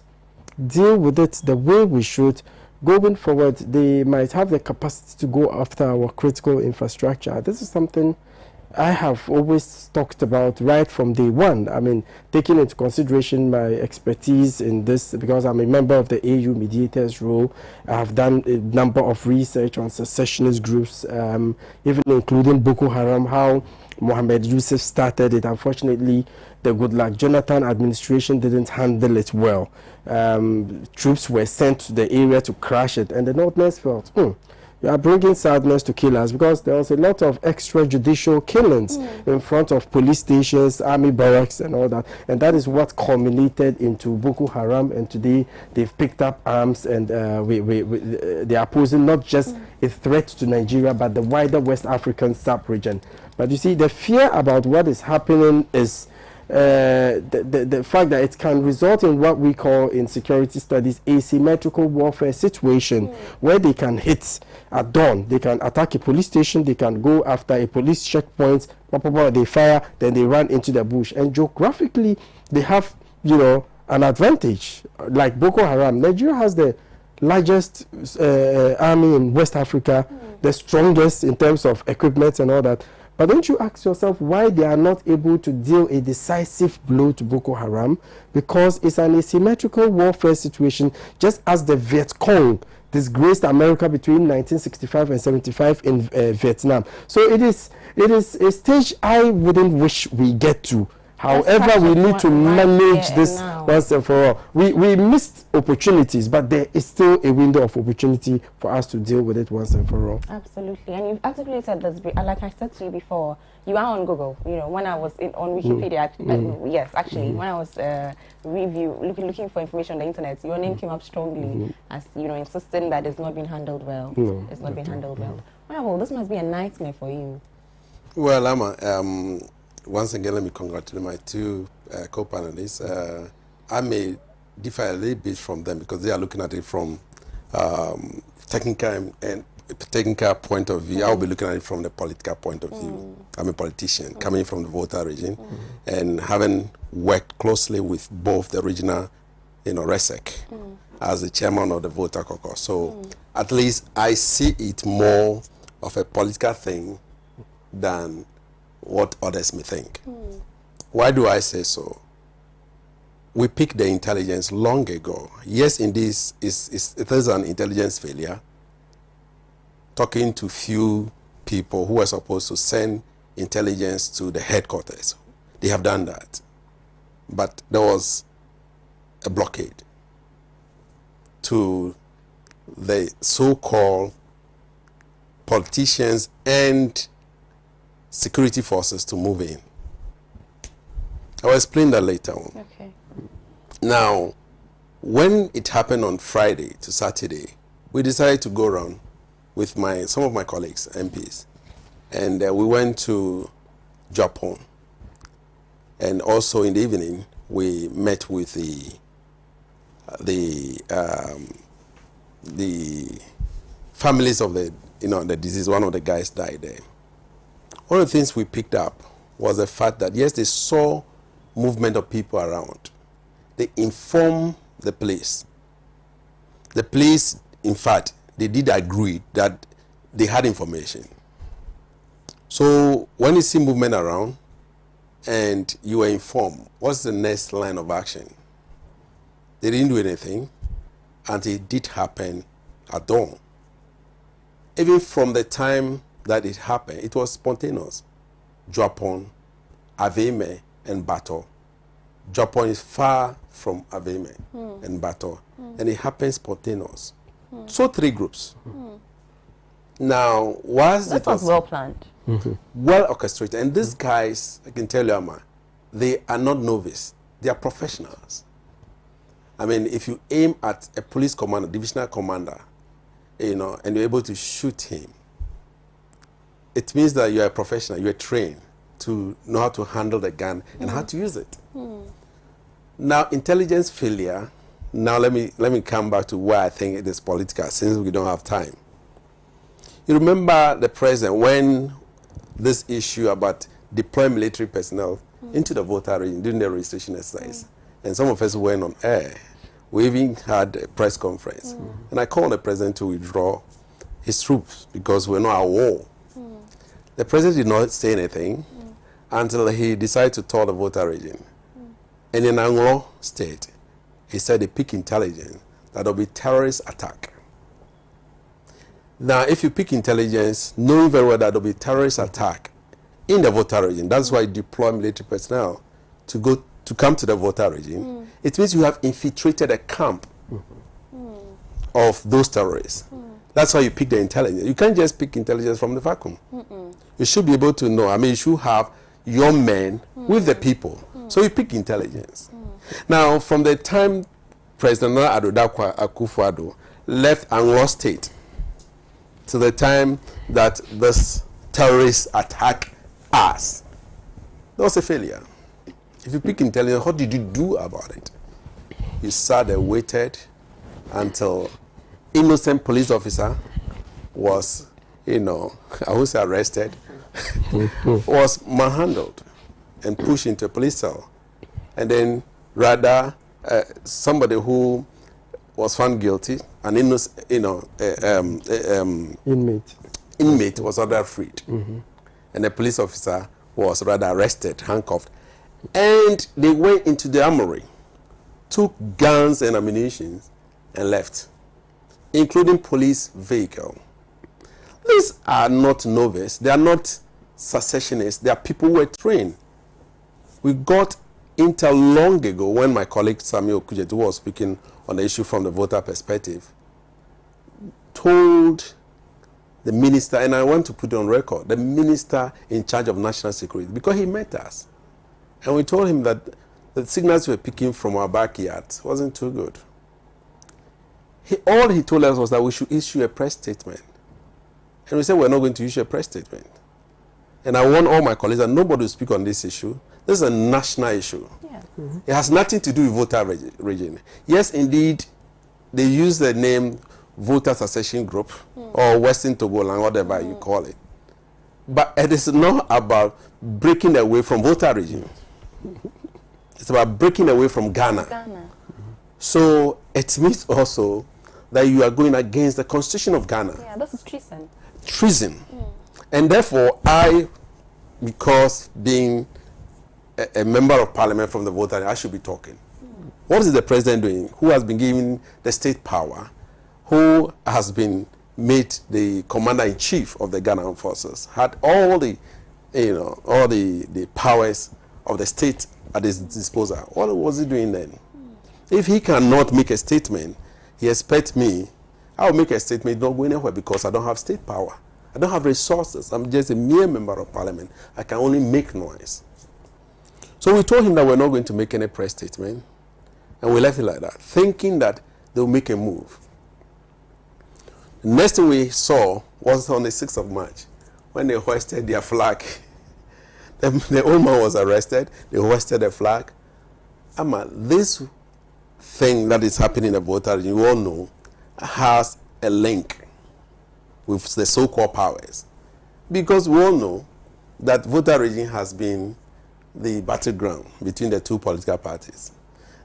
Speaker 3: deal with it the way we should, going forward, they might have the capacity to go after our critical infrastructure. This is something I have always talked about right from day one. I mean, taking into consideration my expertise in this, because I'm a member of the AU mediators role. I have done a number of research on secessionist groups, even including Boko Haram, how Mohammed Yusuf started it. Unfortunately, the Goodluck Jonathan administration didn't handle it well. Troops were sent to the area to crash it, and the Northerners felt, you are bringing sadness to killers, because there was a lot of extrajudicial killings in front of police stations, army barracks, and all that. And that is what culminated into Boko Haram. And today they've picked up arms, and they are posing not just a threat to Nigeria, but the wider West African sub-region. But you see, the fear about what is happening is the fact that it can result in what we call in security studies asymmetrical warfare situation, where they can hit at dawn, they can attack a police station, they can go after a police checkpoint, they fire, then they run into the bush, and geographically they have an advantage. Like Boko Haram, Nigeria has the largest army in West Africa, the strongest in terms of equipment and all that. But don't you ask yourself why they are not able to deal a decisive blow to Boko Haram? Because it's an asymmetrical warfare situation, just as the Viet Cong disgraced America between 1965 and 75 in Vietnam. So it is a stage I wouldn't wish we get to. However, we need to manage this once and for all. We missed opportunities, but there is still a window of opportunity for us to deal with it once and for all.
Speaker 2: Absolutely. And you've articulated this, like I said to you before, You are on Google. You know, when I was on Wikipedia, yes, actually, when I was looking for information on the internet, your name came up strongly as, you know, insisting that it's not been handled well.
Speaker 3: No,
Speaker 2: it's not been handled well. Well, this must be a nightmare for you.
Speaker 12: Well, Ama, once again, let me congratulate my two co-panelists. I may differ a little bit from them because they are looking at it from technical point of view. I'll be looking at it from the political point of view. I'm a politician coming from the voter region and having worked closely with both the regional, RESEC as the chairman of the voter caucus. So at least I see it more of a political thing than what others may think. Why do I say so? We picked the intelligence long ago. Yes, indeed, it is an intelligence failure. Talking to few people who are supposed to send intelligence to the headquarters. They have done that. But there was a blockade to the so-called politicians and security forces to move in. I will explain that later on.
Speaker 2: Okay.
Speaker 12: Now, when it happened on Friday to Saturday, we decided to go around with some of my colleagues, MPs, and we went to Japan. And also in the evening, we met with the families of the deceased. One of the guys died there. One of the things we picked up was the fact that, yes, they saw movement of people around. They informed the police. The police, in fact, they did agree that they had information. So when you see movement around and you are informed, what's the next line of action? They didn't do anything until it did happen at dawn. Even from the time that it happened, it was spontaneous. Japan, Aveme, and Bato. Japan is far from Aveme and Bato, and it happens spontaneous. So 3 groups. Now,
Speaker 2: that was well planned,
Speaker 12: well orchestrated, and these guys, I can tell you, Ama, they are not novice; they are professionals. I mean, if you aim at a police commander, divisional commander, and you're able to shoot him, it means that you are a professional, you are trained to know how to handle the gun and how to use it. Now, intelligence failure. Now let me come back to why I think it is political, since we don't have time. You remember the president when this issue about deploying military personnel into the voter region during the registration exercise, and some of us went on air. We even had a press conference, and I called the president to withdraw his troops because we're not at war. The president did not say anything until he decided to tour the voter region. And in Anglo State, he said they pick intelligence that there will be terrorist attack. Now, if you pick intelligence, knowing very well that there will be terrorist attack in the voter region, that's why you deploy military personnel to come to the voter region. It means you have infiltrated a camp of those terrorists. That's why you pick the intelligence. You can't just pick intelligence from the vacuum. You should be able to know. I mean, you should have your men with the people. So you pick intelligence. Now, from the time President Ado Dankwa Akufo-Addo left Anglo State to the time that this terrorist attacked us, that was a failure. If you pick intelligence, what did you do about it? You sat there, waited until innocent police officer was, I would say arrested, was manhandled and pushed into a police cell. And then rather somebody who was found guilty, an innocent, inmate was rather freed. And the police officer was rather arrested, handcuffed. And they went into the armory, took guns and ammunition and left, including police vehicle. These are not novice. They are not secessionists. They are people who were trained. We got intel long ago when my colleague Samuel Kujetu was speaking on the issue from the voter perspective, told the minister, and I want to put it on record, the minister in charge of national security, because he met us. And we told him that the signals we were picking from our backyard wasn't too good. All he told us was that we should issue a press statement. And we said we're not going to issue a press statement. And I warn all my colleagues that nobody will speak on this issue. This is a national issue.
Speaker 2: Yeah.
Speaker 12: It has nothing to do with voter region. Yes, indeed, they use the name Voter Succession Group or Western Togoland, whatever you call it. But it is not about breaking away from voter region. It's about breaking away from Ghana. So it means also that you are going against the constitution of Ghana.
Speaker 2: Yeah, this is treason.
Speaker 12: Treason. And therefore, because being a member of parliament from the voter, I should be talking. What is the president doing? Who has been given the state power? Who has been made the commander-in-chief of the Ghana Armed Forces? Had all the, all the powers of the state at his disposal. What was he doing then? If he cannot make a statement, he expects me, I'll make a statement, not go anywhere because I don't have state power. I don't have resources. I'm just a mere member of parliament. I can only make noise. So we told him that we're not going to make any press statement, and we left it like that, thinking that they'll make a move. The next thing we saw was on the 6th of March, when they hoisted their flag. The old man was arrested. They hoisted the flag. This thing that is happening in the voter, you all know, has a link with the so-called powers. Because we all know that voter region has been the battleground between the two political parties.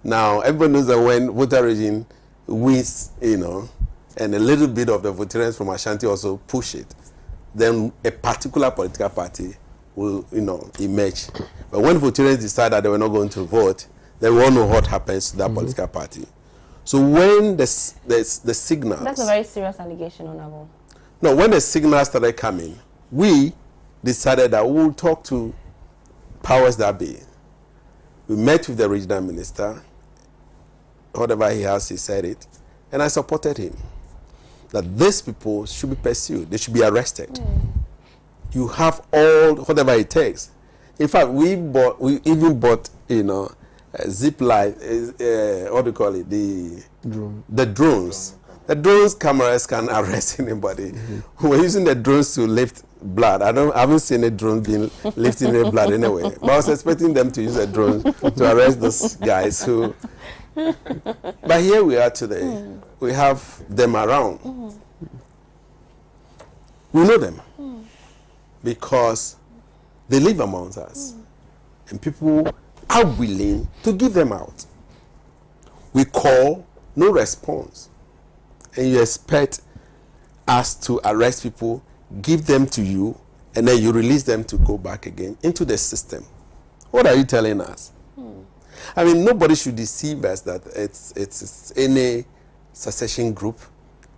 Speaker 12: Now, everyone knows that when voter region wins, and a little bit of the Voterians from Ashanti also push it, then a particular political party will, emerge. But when Voterians decide that they were not going to vote, then we all know what happens to that political party. So when the signals...
Speaker 2: That's a very serious allegation, Honorable.
Speaker 12: No, when the signals started coming, we decided that we will talk to powers that be. We met with the regional minister. Whatever he has, he said it. And I supported him. That these people should be pursued. They should be arrested. You have all, whatever it takes. In fact, we even bought, zip line, what do you call it? The drones. The drones cameras can arrest anybody. We're using the drones to lift blood. I haven't seen a drone being lifting the blood anyway. But I was expecting them to use a drone to arrest those guys who. But here we are today. We have them around. We know them because they live amongst us, and people are willing to give them out. We call, no response. And you expect us to arrest people, give them to you, and then you release them to go back again into the system. What are you telling us? I mean, nobody should deceive us that it's any secession group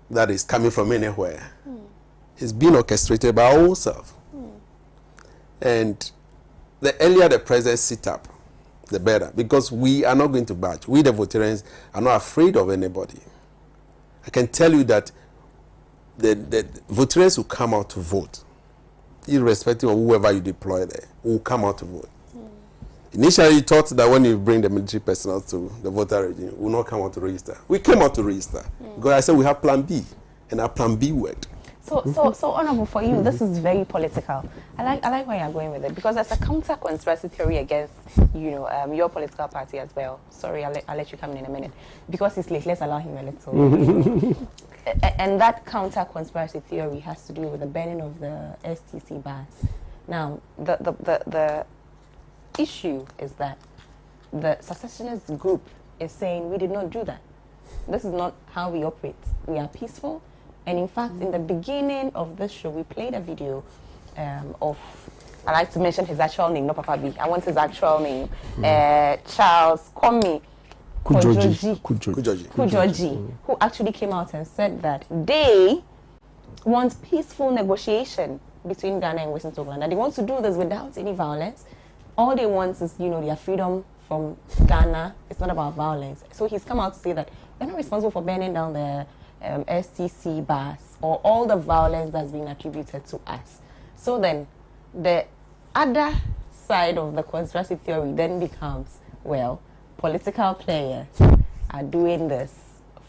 Speaker 12: that is coming from anywhere. It's been orchestrated by our own self. And the earlier the president sit up, the better, because we are not going to budge. We, the Voterians, are not afraid of anybody. I can tell you that the Voterians will come out to vote, irrespective of whoever you deploy there, will come out to vote. Initially, you thought that when you bring the military personnel to the voter region, we will not come out to register. We came out to register because I said we have Plan B, and our Plan B worked.
Speaker 2: So Honorable, for you, this is very political. I like where you're going with it, because there's a counter conspiracy theory against, your political party as well. Sorry, I'll let you come in a minute. Because he's late, let's allow him a little. And that counter conspiracy theory has to do with the burning of the STC bars. Now, the issue is that the secessionist group is saying we did not do that. This is not how we operate. We are peaceful. And in fact, in the beginning of this show, we played a video of, I like to mention his actual name, not Papa B. I want his actual name. Charles Kujoji, who actually came out and said that they want peaceful negotiation between Ghana and Western Togoland. That they want to do this without any violence. All they want is, their freedom from Ghana. It's not about violence. So he's come out to say that they're not responsible for burning down the STC bars, or all the violence that's been attributed to us. So then, the other side of the conspiracy theory then becomes, well, political players are doing this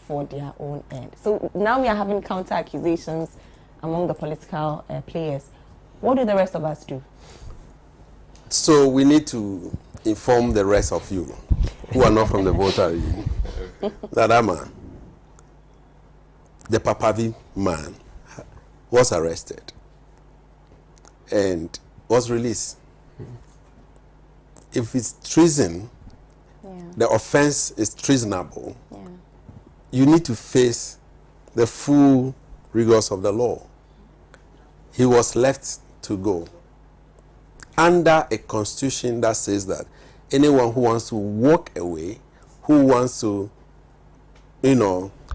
Speaker 2: for their own end. So now we are having counter accusations among the political players. What do the rest of us do?
Speaker 12: So we need to inform the rest of you who are not from the voter regime that Ama, the Papavi man, was arrested and was released. If it's treason, the offense is treasonable, you need to face the full rigors of the law. He was left to go under a constitution that says that anyone who wants to walk away, who wants to,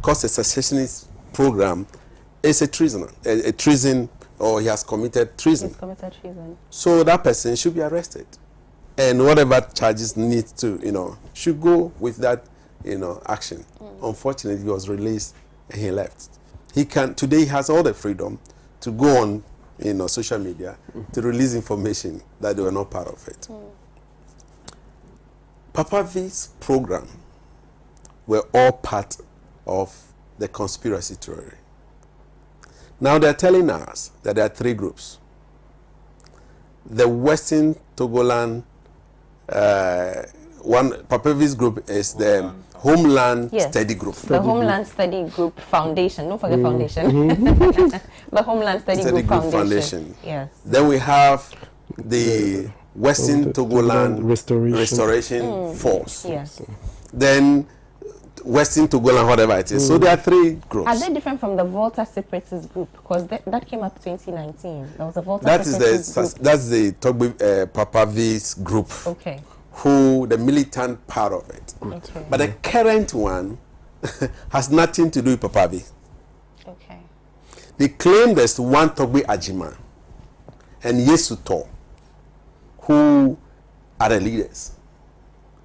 Speaker 12: cause a secessionist program, is a treason, a treason, or he has committed treason.
Speaker 2: He's committed treason.
Speaker 12: So that person should be arrested, and whatever charges need to, should go with that, action. Unfortunately, he was released and he left. Today he has all the freedom to go on, social media to release information that they were not part of it. Papavi's program were all part of the conspiracy theory. Now they're telling us that there are 3 groups. The Western Togoland, Papavi's group is the Homeland Study Group.
Speaker 2: The Homeland Study Group Foundation. Don't forget foundation. The Homeland Study Group Foundation. Yes.
Speaker 12: Then we have the Western Togoland Restoration Force.
Speaker 2: Yes.
Speaker 12: Then Western Togoland, whatever it is. So there are 3 groups.
Speaker 2: Are they different from the Volta Separatist Group? Because that came up 2019. There was a Volta
Speaker 12: Separatist
Speaker 2: Group.
Speaker 12: That's the Togbe Papavi's group.
Speaker 2: Okay.
Speaker 12: Who the militant part of it.
Speaker 2: Okay.
Speaker 12: But the current one has nothing to do with Papavi.
Speaker 2: Okay.
Speaker 12: They claim there's one Togbe Ajima and Yesuto who are the leaders.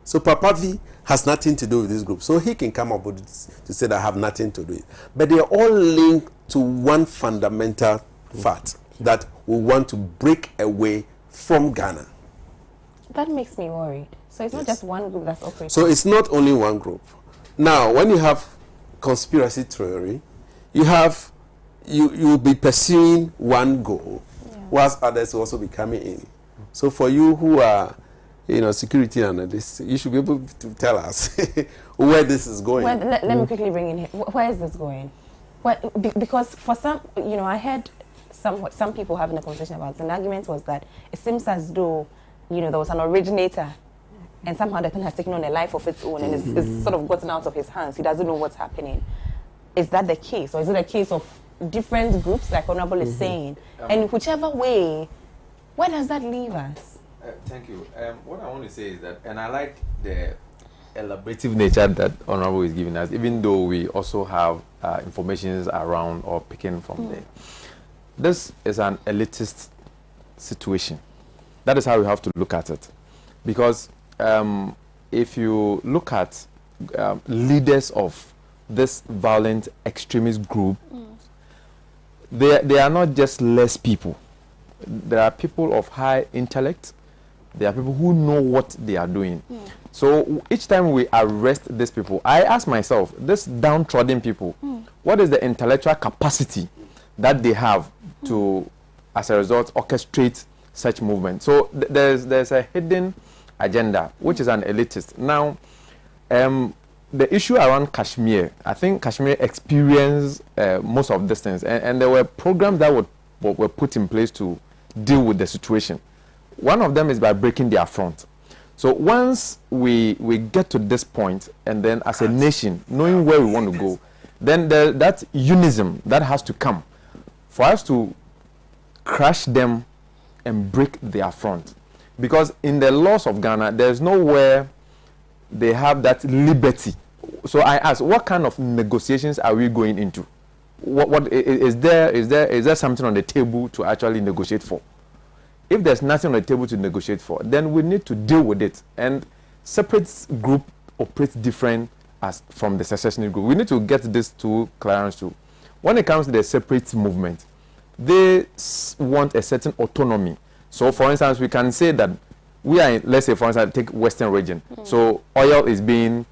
Speaker 12: So Papavi has nothing to do with this group. So he can come up with this to say that I have nothing to do with it. But they are all linked to one fundamental fact, that we want to break away from Ghana.
Speaker 2: That makes me worried. So it's not just one group that's operating.
Speaker 12: So it's not only one group. Now, when you have conspiracy theory, you'll be pursuing one goal, whilst others will also be coming in. So for you who are, security analysts, you should be able to tell us where this is going.
Speaker 2: Well, let me quickly bring in here. Where is this going? Because for some, I heard some people having a conversation about it. And the argument was that it seems as though there was an originator, and somehow the thing has taken on a life of its own, and it's sort of gotten out of his hands. He doesn't know what's happening. Is that the case, or is it a case of different groups, like Honorable is saying? And whichever way, where does that leave us?
Speaker 4: Thank you. What I want to say is that, and I like the elaborative nature that Honorable is giving us, even though we also have information around or picking from there. This is an elitist situation. That is how we have to look at it. Because if you look at leaders of this violent extremist group, they are not just less people. There are people of high intellect. There are people who know what they are doing. So each time we arrest these people, I ask myself, this downtrodden people, what is the intellectual capacity that they have to, as a result, orchestrate such movement? So there's a hidden agenda, which is an elitist. Now, the issue around Kashmir, I think Kashmir experienced most of these things, and there were programs that were put in place to deal with the situation. One of them is by breaking their front. So once we get to this point, and then as a nation, knowing where we want to go, then that unism that has to come for us to crush them and break their front. Because in the laws of Ghana, there's nowhere they have that liberty. So I ask, what kind of negotiations are we going into? What is there something on the table to actually negotiate for? If there's nothing on the table to negotiate for, then we need to deal with it. And separate group operates different as from the secessionist group. We need to get this to clearance too. When it comes to the separate movement, they want a certain autonomy. So, for instance, we can say that we are, let's say, for instance, take Western region. So, oil is being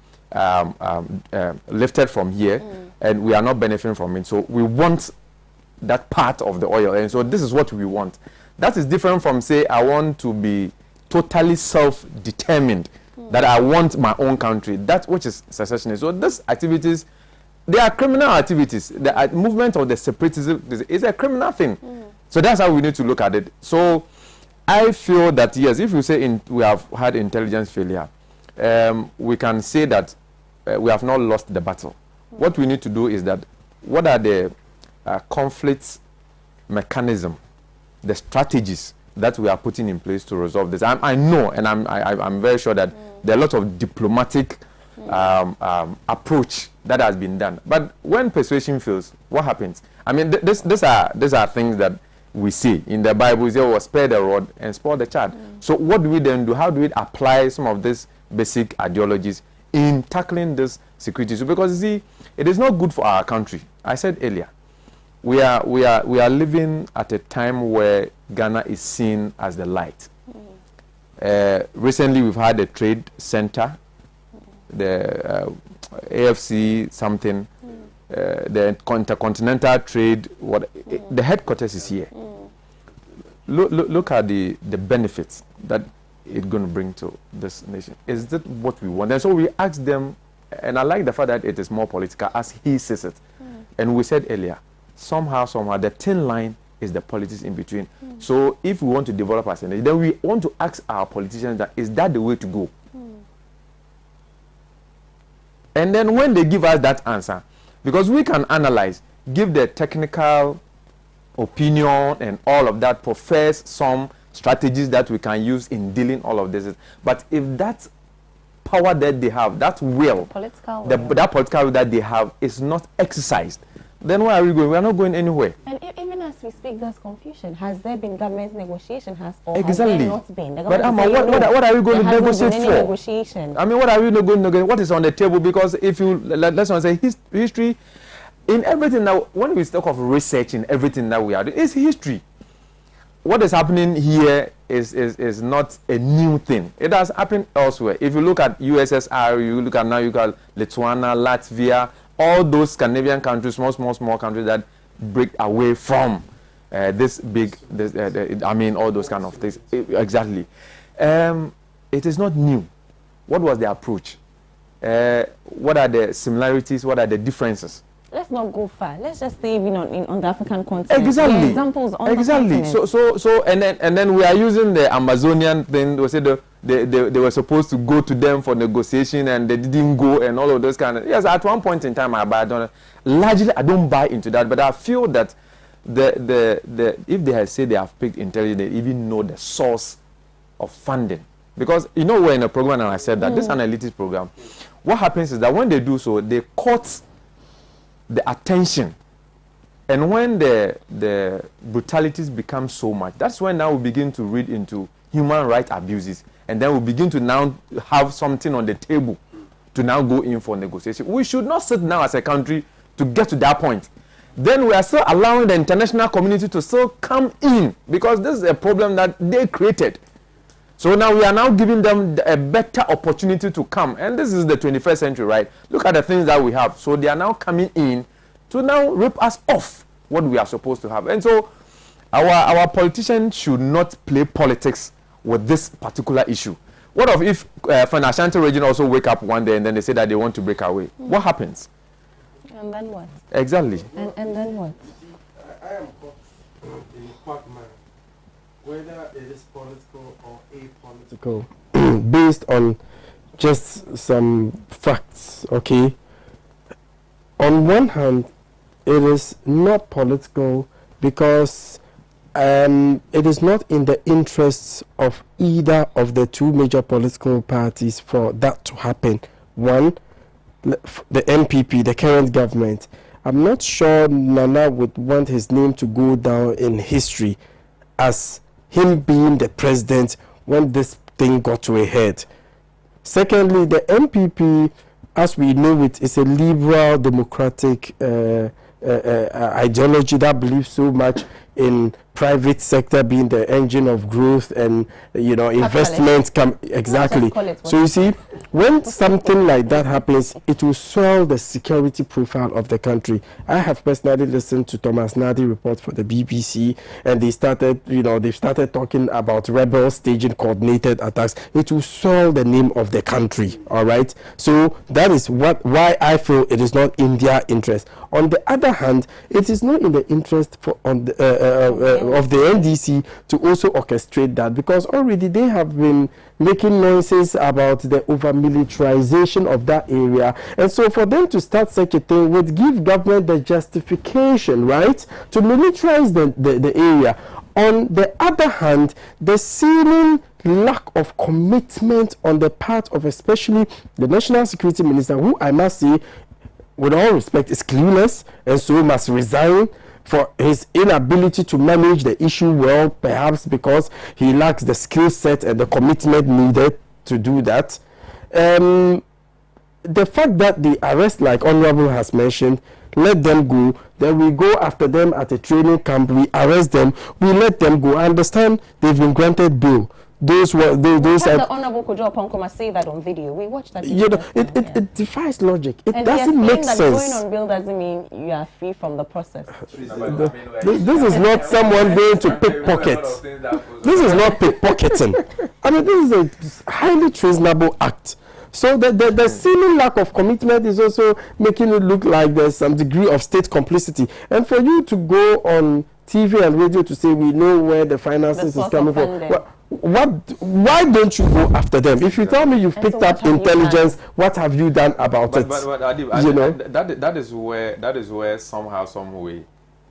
Speaker 4: lifted from here, and we are not benefiting from it. So, we want that part of the oil, and so this is what we want. That is different from, say, I want to be totally self-determined, that I want my own country, that which is secessionist. So these activities, they are criminal activities. The movement of the separatism is a criminal thing. So that's how we need to look at it. So I feel that, yes, if you say we have had intelligence failure, we can say that we have not lost the battle. What we need to do is that, what are the conflict mechanism, the strategies that we are putting in place to resolve this? I know, and I'm very sure that there are a lot of diplomatic approach that has been done. But when persuasion fails, what happens? I mean, these are things that we see in the Bible. It says, spare the rod and spoil the child. So what do we then do? How do we apply some of these basic ideologies in tackling this security issue? Because, you see, it is not good for our country. I said earlier, we are living at a time where Ghana is seen as the light. Recently, we've had a trade center, the AFC something, the intercontinental trade. The headquarters is here. Look at the benefits that it's going to bring to this nation. Is that what we want? And so we asked them, and I like the fact that it is more political, as he says it. And we said earlier, somehow, the thin line is the politics in between. So if we want to develop as a nation, then we want to ask our politicians that, is that the way to go? And then when they give us that answer, because we can analyze, give the technical opinion and all of that, profess some strategies that we can use in dealing all of this. But if that power that they have, that will, that political will that they have is not exercised, then where are we going? We are not going anywhere.
Speaker 2: And even as we speak, there's confusion. Has there been government negotiation? Has
Speaker 4: exactly.
Speaker 2: there not been?
Speaker 4: But what are we going to negotiate for?
Speaker 2: Negotiation.
Speaker 4: I mean, what are we going to negotiate? What is on the table? Because if you, let's not say history, in everything now, when we talk of research in everything that we are doing, it's history. What is happening here is not a new thing. It has happened elsewhere. If you look at USSR, you look at now, you got Lithuania, Latvia, all those Scandinavian countries, small countries that break away from this big, I mean, all those kind of things. Exactly. It is not new. What was the approach? What are the similarities? What are the differences?
Speaker 2: Let's not go far. Let's just stay even on the African continent.
Speaker 4: Exactly.
Speaker 2: Examples on
Speaker 4: exactly.
Speaker 2: the continent.
Speaker 4: So and then we are using the Amazonian thing. They said they were supposed to go to them for negotiation and they didn't go and all of those kind of. Yes, at one point in time largely I don't buy into that, but I feel that if they had said they have picked intelligence, they even know the source of funding. Because we're in a program, and I said that this analytics program, what happens is that when they do so, they cut the attention, and when the brutalities become so much, that's when now we begin to read into human rights abuses, and then we begin to now have something on the table to now go in for negotiation. We should not sit now as a country to get to that point. Then we are still allowing the international community to still come in, because this is a problem that they created. So now we are now giving them a better opportunity to come. And this is the 21st century, right? Look at the things that we have. So they are now coming in to now rip us off what we are supposed to have. And so our politicians should not play politics with this particular issue. What if for an Ashanti region also wake up one day and then they say that they want to break away? What happens?
Speaker 2: And then what?
Speaker 4: Exactly.
Speaker 2: And then what?
Speaker 3: I am caught in a quagmire, whether it is political or apolitical, based on just some facts, okay? On one hand, it is not political because it is not in the interests of either of the two major political parties for that to happen. One, the MPP, the current government. I'm not sure Nana would want his name to go down in history as him being the president when this thing got to a head. Secondly, the MPP as we know it, is a liberal democratic ideology that believes so much in private sector being the engine of growth and investments come exactly. So you see, when something like that happens, it will swell the security profile of the country. I have personally listened to Thomas Nadi report for the BBC, and they started talking about rebels staging coordinated attacks. It will swell the name of the country. All right, so that is why I feel it is not in their interest. On the other hand, it is not in the interest of the NDC to also orchestrate that, because already they have been making noises about the over-militarization of that area. And so for them to start such a thing would give government the justification, right, to militarize the area. On the other hand, the seeming lack of commitment on the part of especially the National Security Minister, who I must say, with all respect, is clueless and so must resign for his inability to manage the issue well, perhaps because he lacks the skill set and the commitment needed to do that. The fact that the arrest, like Honorable has mentioned, let them go, then we go after them at a training camp, we arrest them, we let them go. I understand they've been granted bail. Those were those
Speaker 2: the Honorable Kojo Oponkoma say that on video. We watched that.
Speaker 3: It defies logic. It
Speaker 2: and
Speaker 3: doesn't make
Speaker 2: that
Speaker 3: sense.
Speaker 2: Going on bail doesn't mean you are free from the process.
Speaker 3: This is not someone going to pickpocket. This is not pickpocketing. I mean, this is a highly treasonable act. So the seeming lack of commitment is also making it look like there's some degree of state complicity. And for you to go on TV and radio to say we know where the finances is coming from, why don't you go after them? If you tell me you've picked up intelligence, what have you done about it?
Speaker 4: But Adib, that is where somehow, some way,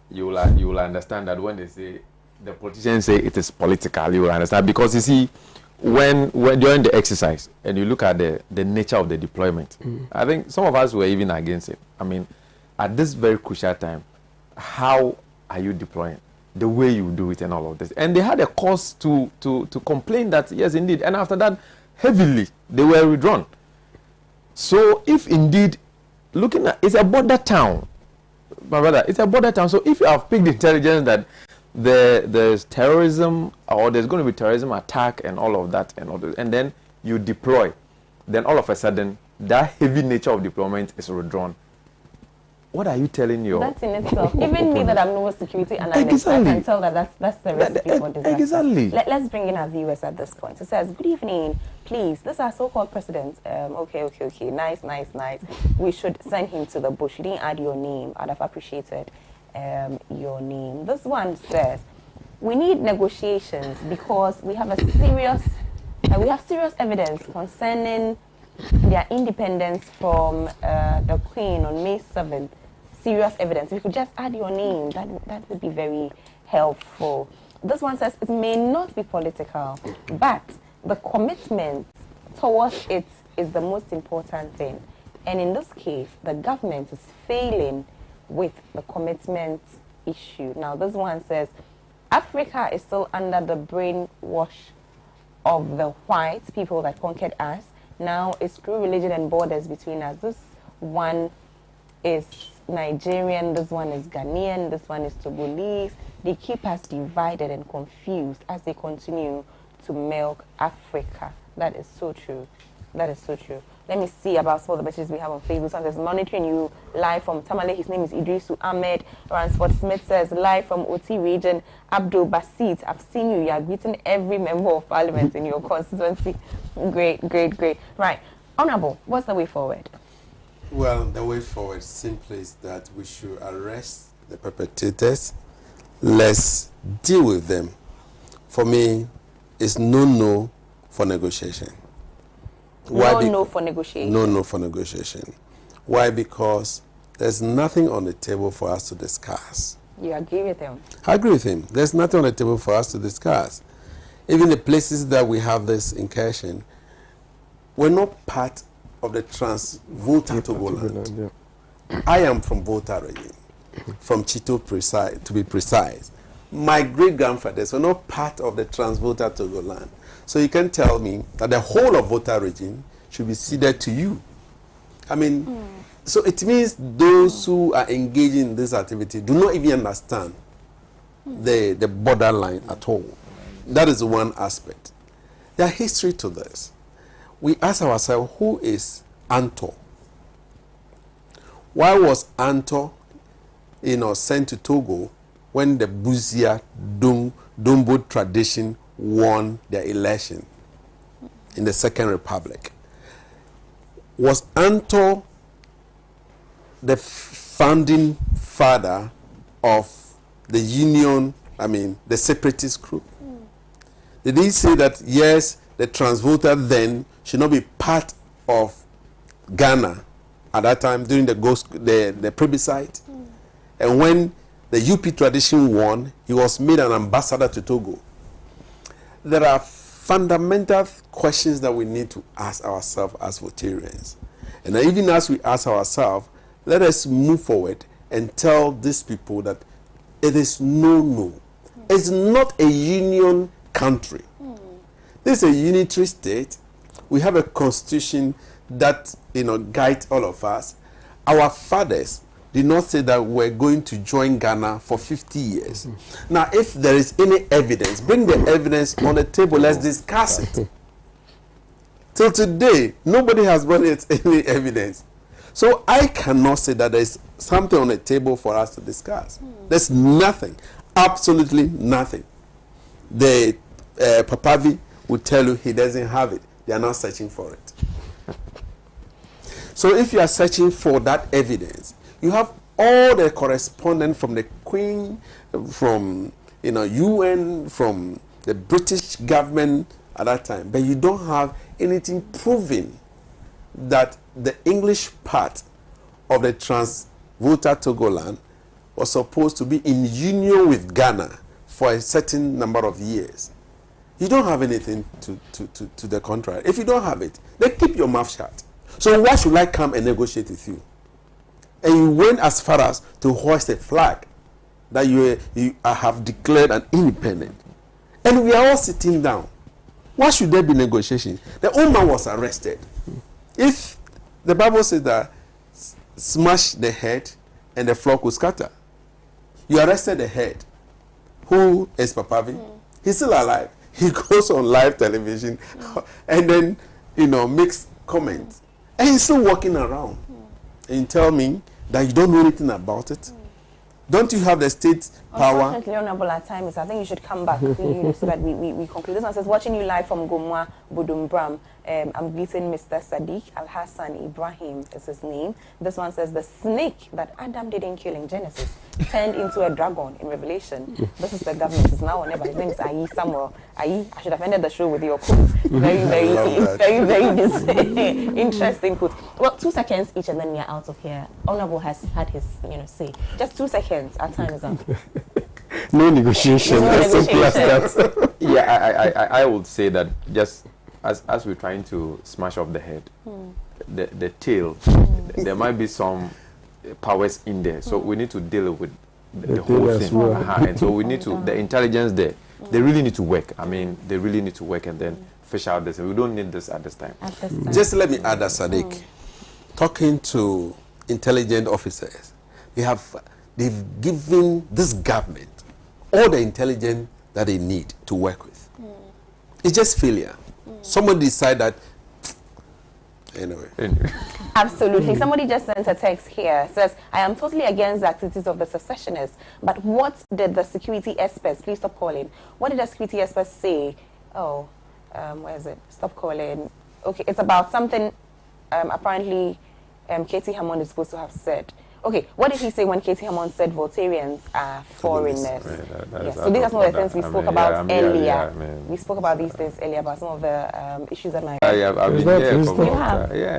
Speaker 4: you will understand that when they say, the politicians say it is political, you will understand. Because you see, when during the exercise and you look at the nature of the deployment, I think some of us were even against it. I mean, at this very crucial time, how are you deploying? The way you do it and all of this. And they had a cause to complain that, yes, indeed. And after that, heavily, they were withdrawn. So if indeed, looking at, it's a border town, my brother, it's a border town. So if you have picked intelligence that there's terrorism or there's going to be terrorism attack and all of that and then you deploy, then all of a sudden, that heavy nature of deployment is withdrawn. What are you telling your... That's in itself. Even me that I'm no security analyst, I can tell that that's the recipe for disaster.
Speaker 3: Exactly.
Speaker 2: Let's bring in our viewers at this point. It says, good evening, please. This is our so-called president. Okay. Nice. We should send him to the bush. You didn't add your name. I'd have appreciated your name. This one says, we need negotiations because we have serious evidence concerning their independence from the Queen on May 7th. Serious evidence. If you could just add your name, that would be very helpful. This one says it may not be political, but the commitment towards it is the most important thing. And in this case, the government is failing with the commitment issue. Now, this one says Africa is still under the brainwash of the white people that conquered us. Now it's through religion and borders between us. This one is Nigerian, this one is Ghanaian, this one is Togolese. They keep us divided and confused as they continue to milk Africa. That is so true. That is so true. Let me see about some of the messages we have on Facebook. Someone says, monitoring you live from Tamale. His name is Idrisu Ahmed. Ransford Smith says, live from OT region. Abdul Basit, I've seen you. You are greeting every member of parliament in your constituency. Great. Right. Honorable, what's the way forward?
Speaker 12: Well, the way forward simply is that we should arrest the perpetrators. Let's deal with them. For me, it's no for negotiation.
Speaker 2: No for negotiation.
Speaker 12: No for negotiation. Why? Because there's nothing on the table for us to discuss.
Speaker 2: You agree with him?
Speaker 12: I agree with him. There's nothing on the table for us to discuss. Even the places that we have this incursion, we're not part of the Trans-Volta Togoland. Yeah. I am from Volta region, from Chito to be precise. My great-grandfathers were not part of the Trans-Volta Togoland. So you can tell me that the whole of Volta region should be ceded to you. I mean, so it means those who are engaging in this activity do not even understand the borderline at all. That is one aspect. There's history to this. We ask ourselves, who is Anto? Why was Anto, sent to Togo when the Buzia Dumbo tradition won their election in the Second Republic? Was Anto the founding father of the union, the separatist group? Did he say that, yes, the Transvolta then should not be part of Ghana at that time during the plebiscite? And when the UP tradition won, he was made an ambassador to Togo. There are fundamental questions that we need to ask ourselves as Votarians. And even as we ask ourselves, let us move forward and tell these people that it is no. It's not a union country. This is a unitary state. We have a constitution that guides all of us. Our fathers did not say that we're going to join Ghana for 50 years. Now, if there is any evidence, bring the evidence on the table. Let's discuss it. Till today, nobody has brought any evidence. So I cannot say that there's something on the table for us to discuss. There's nothing, absolutely nothing. The Papavi will tell you he doesn't have it. They are not searching for it. So if you are searching for that evidence, you have all the correspondence from the Queen, from UN, from the British government at that time, but you don't have anything proving that the English part of the Transvolta Togoland was supposed to be in union with Ghana for a certain number of years. You don't have anything to the contrary. If you don't have it, then keep your mouth shut. So why should I come and negotiate with you? And you went as far as to hoist a flag that you have declared an independent. And we are all sitting down. Why should there be negotiation? The old man was arrested. If the Bible says that smash the head and the flock will scatter. You arrested the head. Who is Papavi? He's still alive. He goes on live television and then, makes comments. And he's still walking around. And you tell me that you don't know anything about it? Don't you have the state power?
Speaker 2: Unfortunately, Honorable, at times, I think you should come back so that we conclude. This one says, watching you live from Gomwa, Budumbram. I'm greeting Mr. Sadiq Al-Hassan Ibrahim is his name. This one says, the snake that Adam didn't kill in Genesis turned into a dragon in Revelation. This is the government. It's now or never. His name is Ayi Samuel. Ayi, I should have ended the show with your quote. Very interesting quote. Well, 2 seconds each and then we are out of here. Honorable has had his, say. Just 2 seconds. Our time is up.
Speaker 3: No negotiation. As simple as that.
Speaker 4: Yeah, I would say that just as we're trying to smash off the head, the tail, there might be some powers in there. So we need to deal with the whole thing.
Speaker 3: Well.
Speaker 4: And so we need to, the intelligence there, they really need to work. They really need to work and then fish out this. We don't need this at this time.
Speaker 12: Just let me add that, Sadiq. Talking to intelligent officers, they've given this government all the intelligence that they need to work with. It's just failure. Somebody decide that. Anyway.
Speaker 2: Absolutely. Somebody just sent a text here. Says, I am totally against the activities of the secessionists. But what did the security experts, please stop calling. What did the security experts say? Oh, where is it? Stop calling. Okay, it's about something apparently Katie Hammond is supposed to have said. Okay, what did he say when Katie Hammond said Voltarians are foreigners? So these are some of the things we spoke about earlier. We spoke about these things earlier, about some of the issues that might...
Speaker 4: I've been there.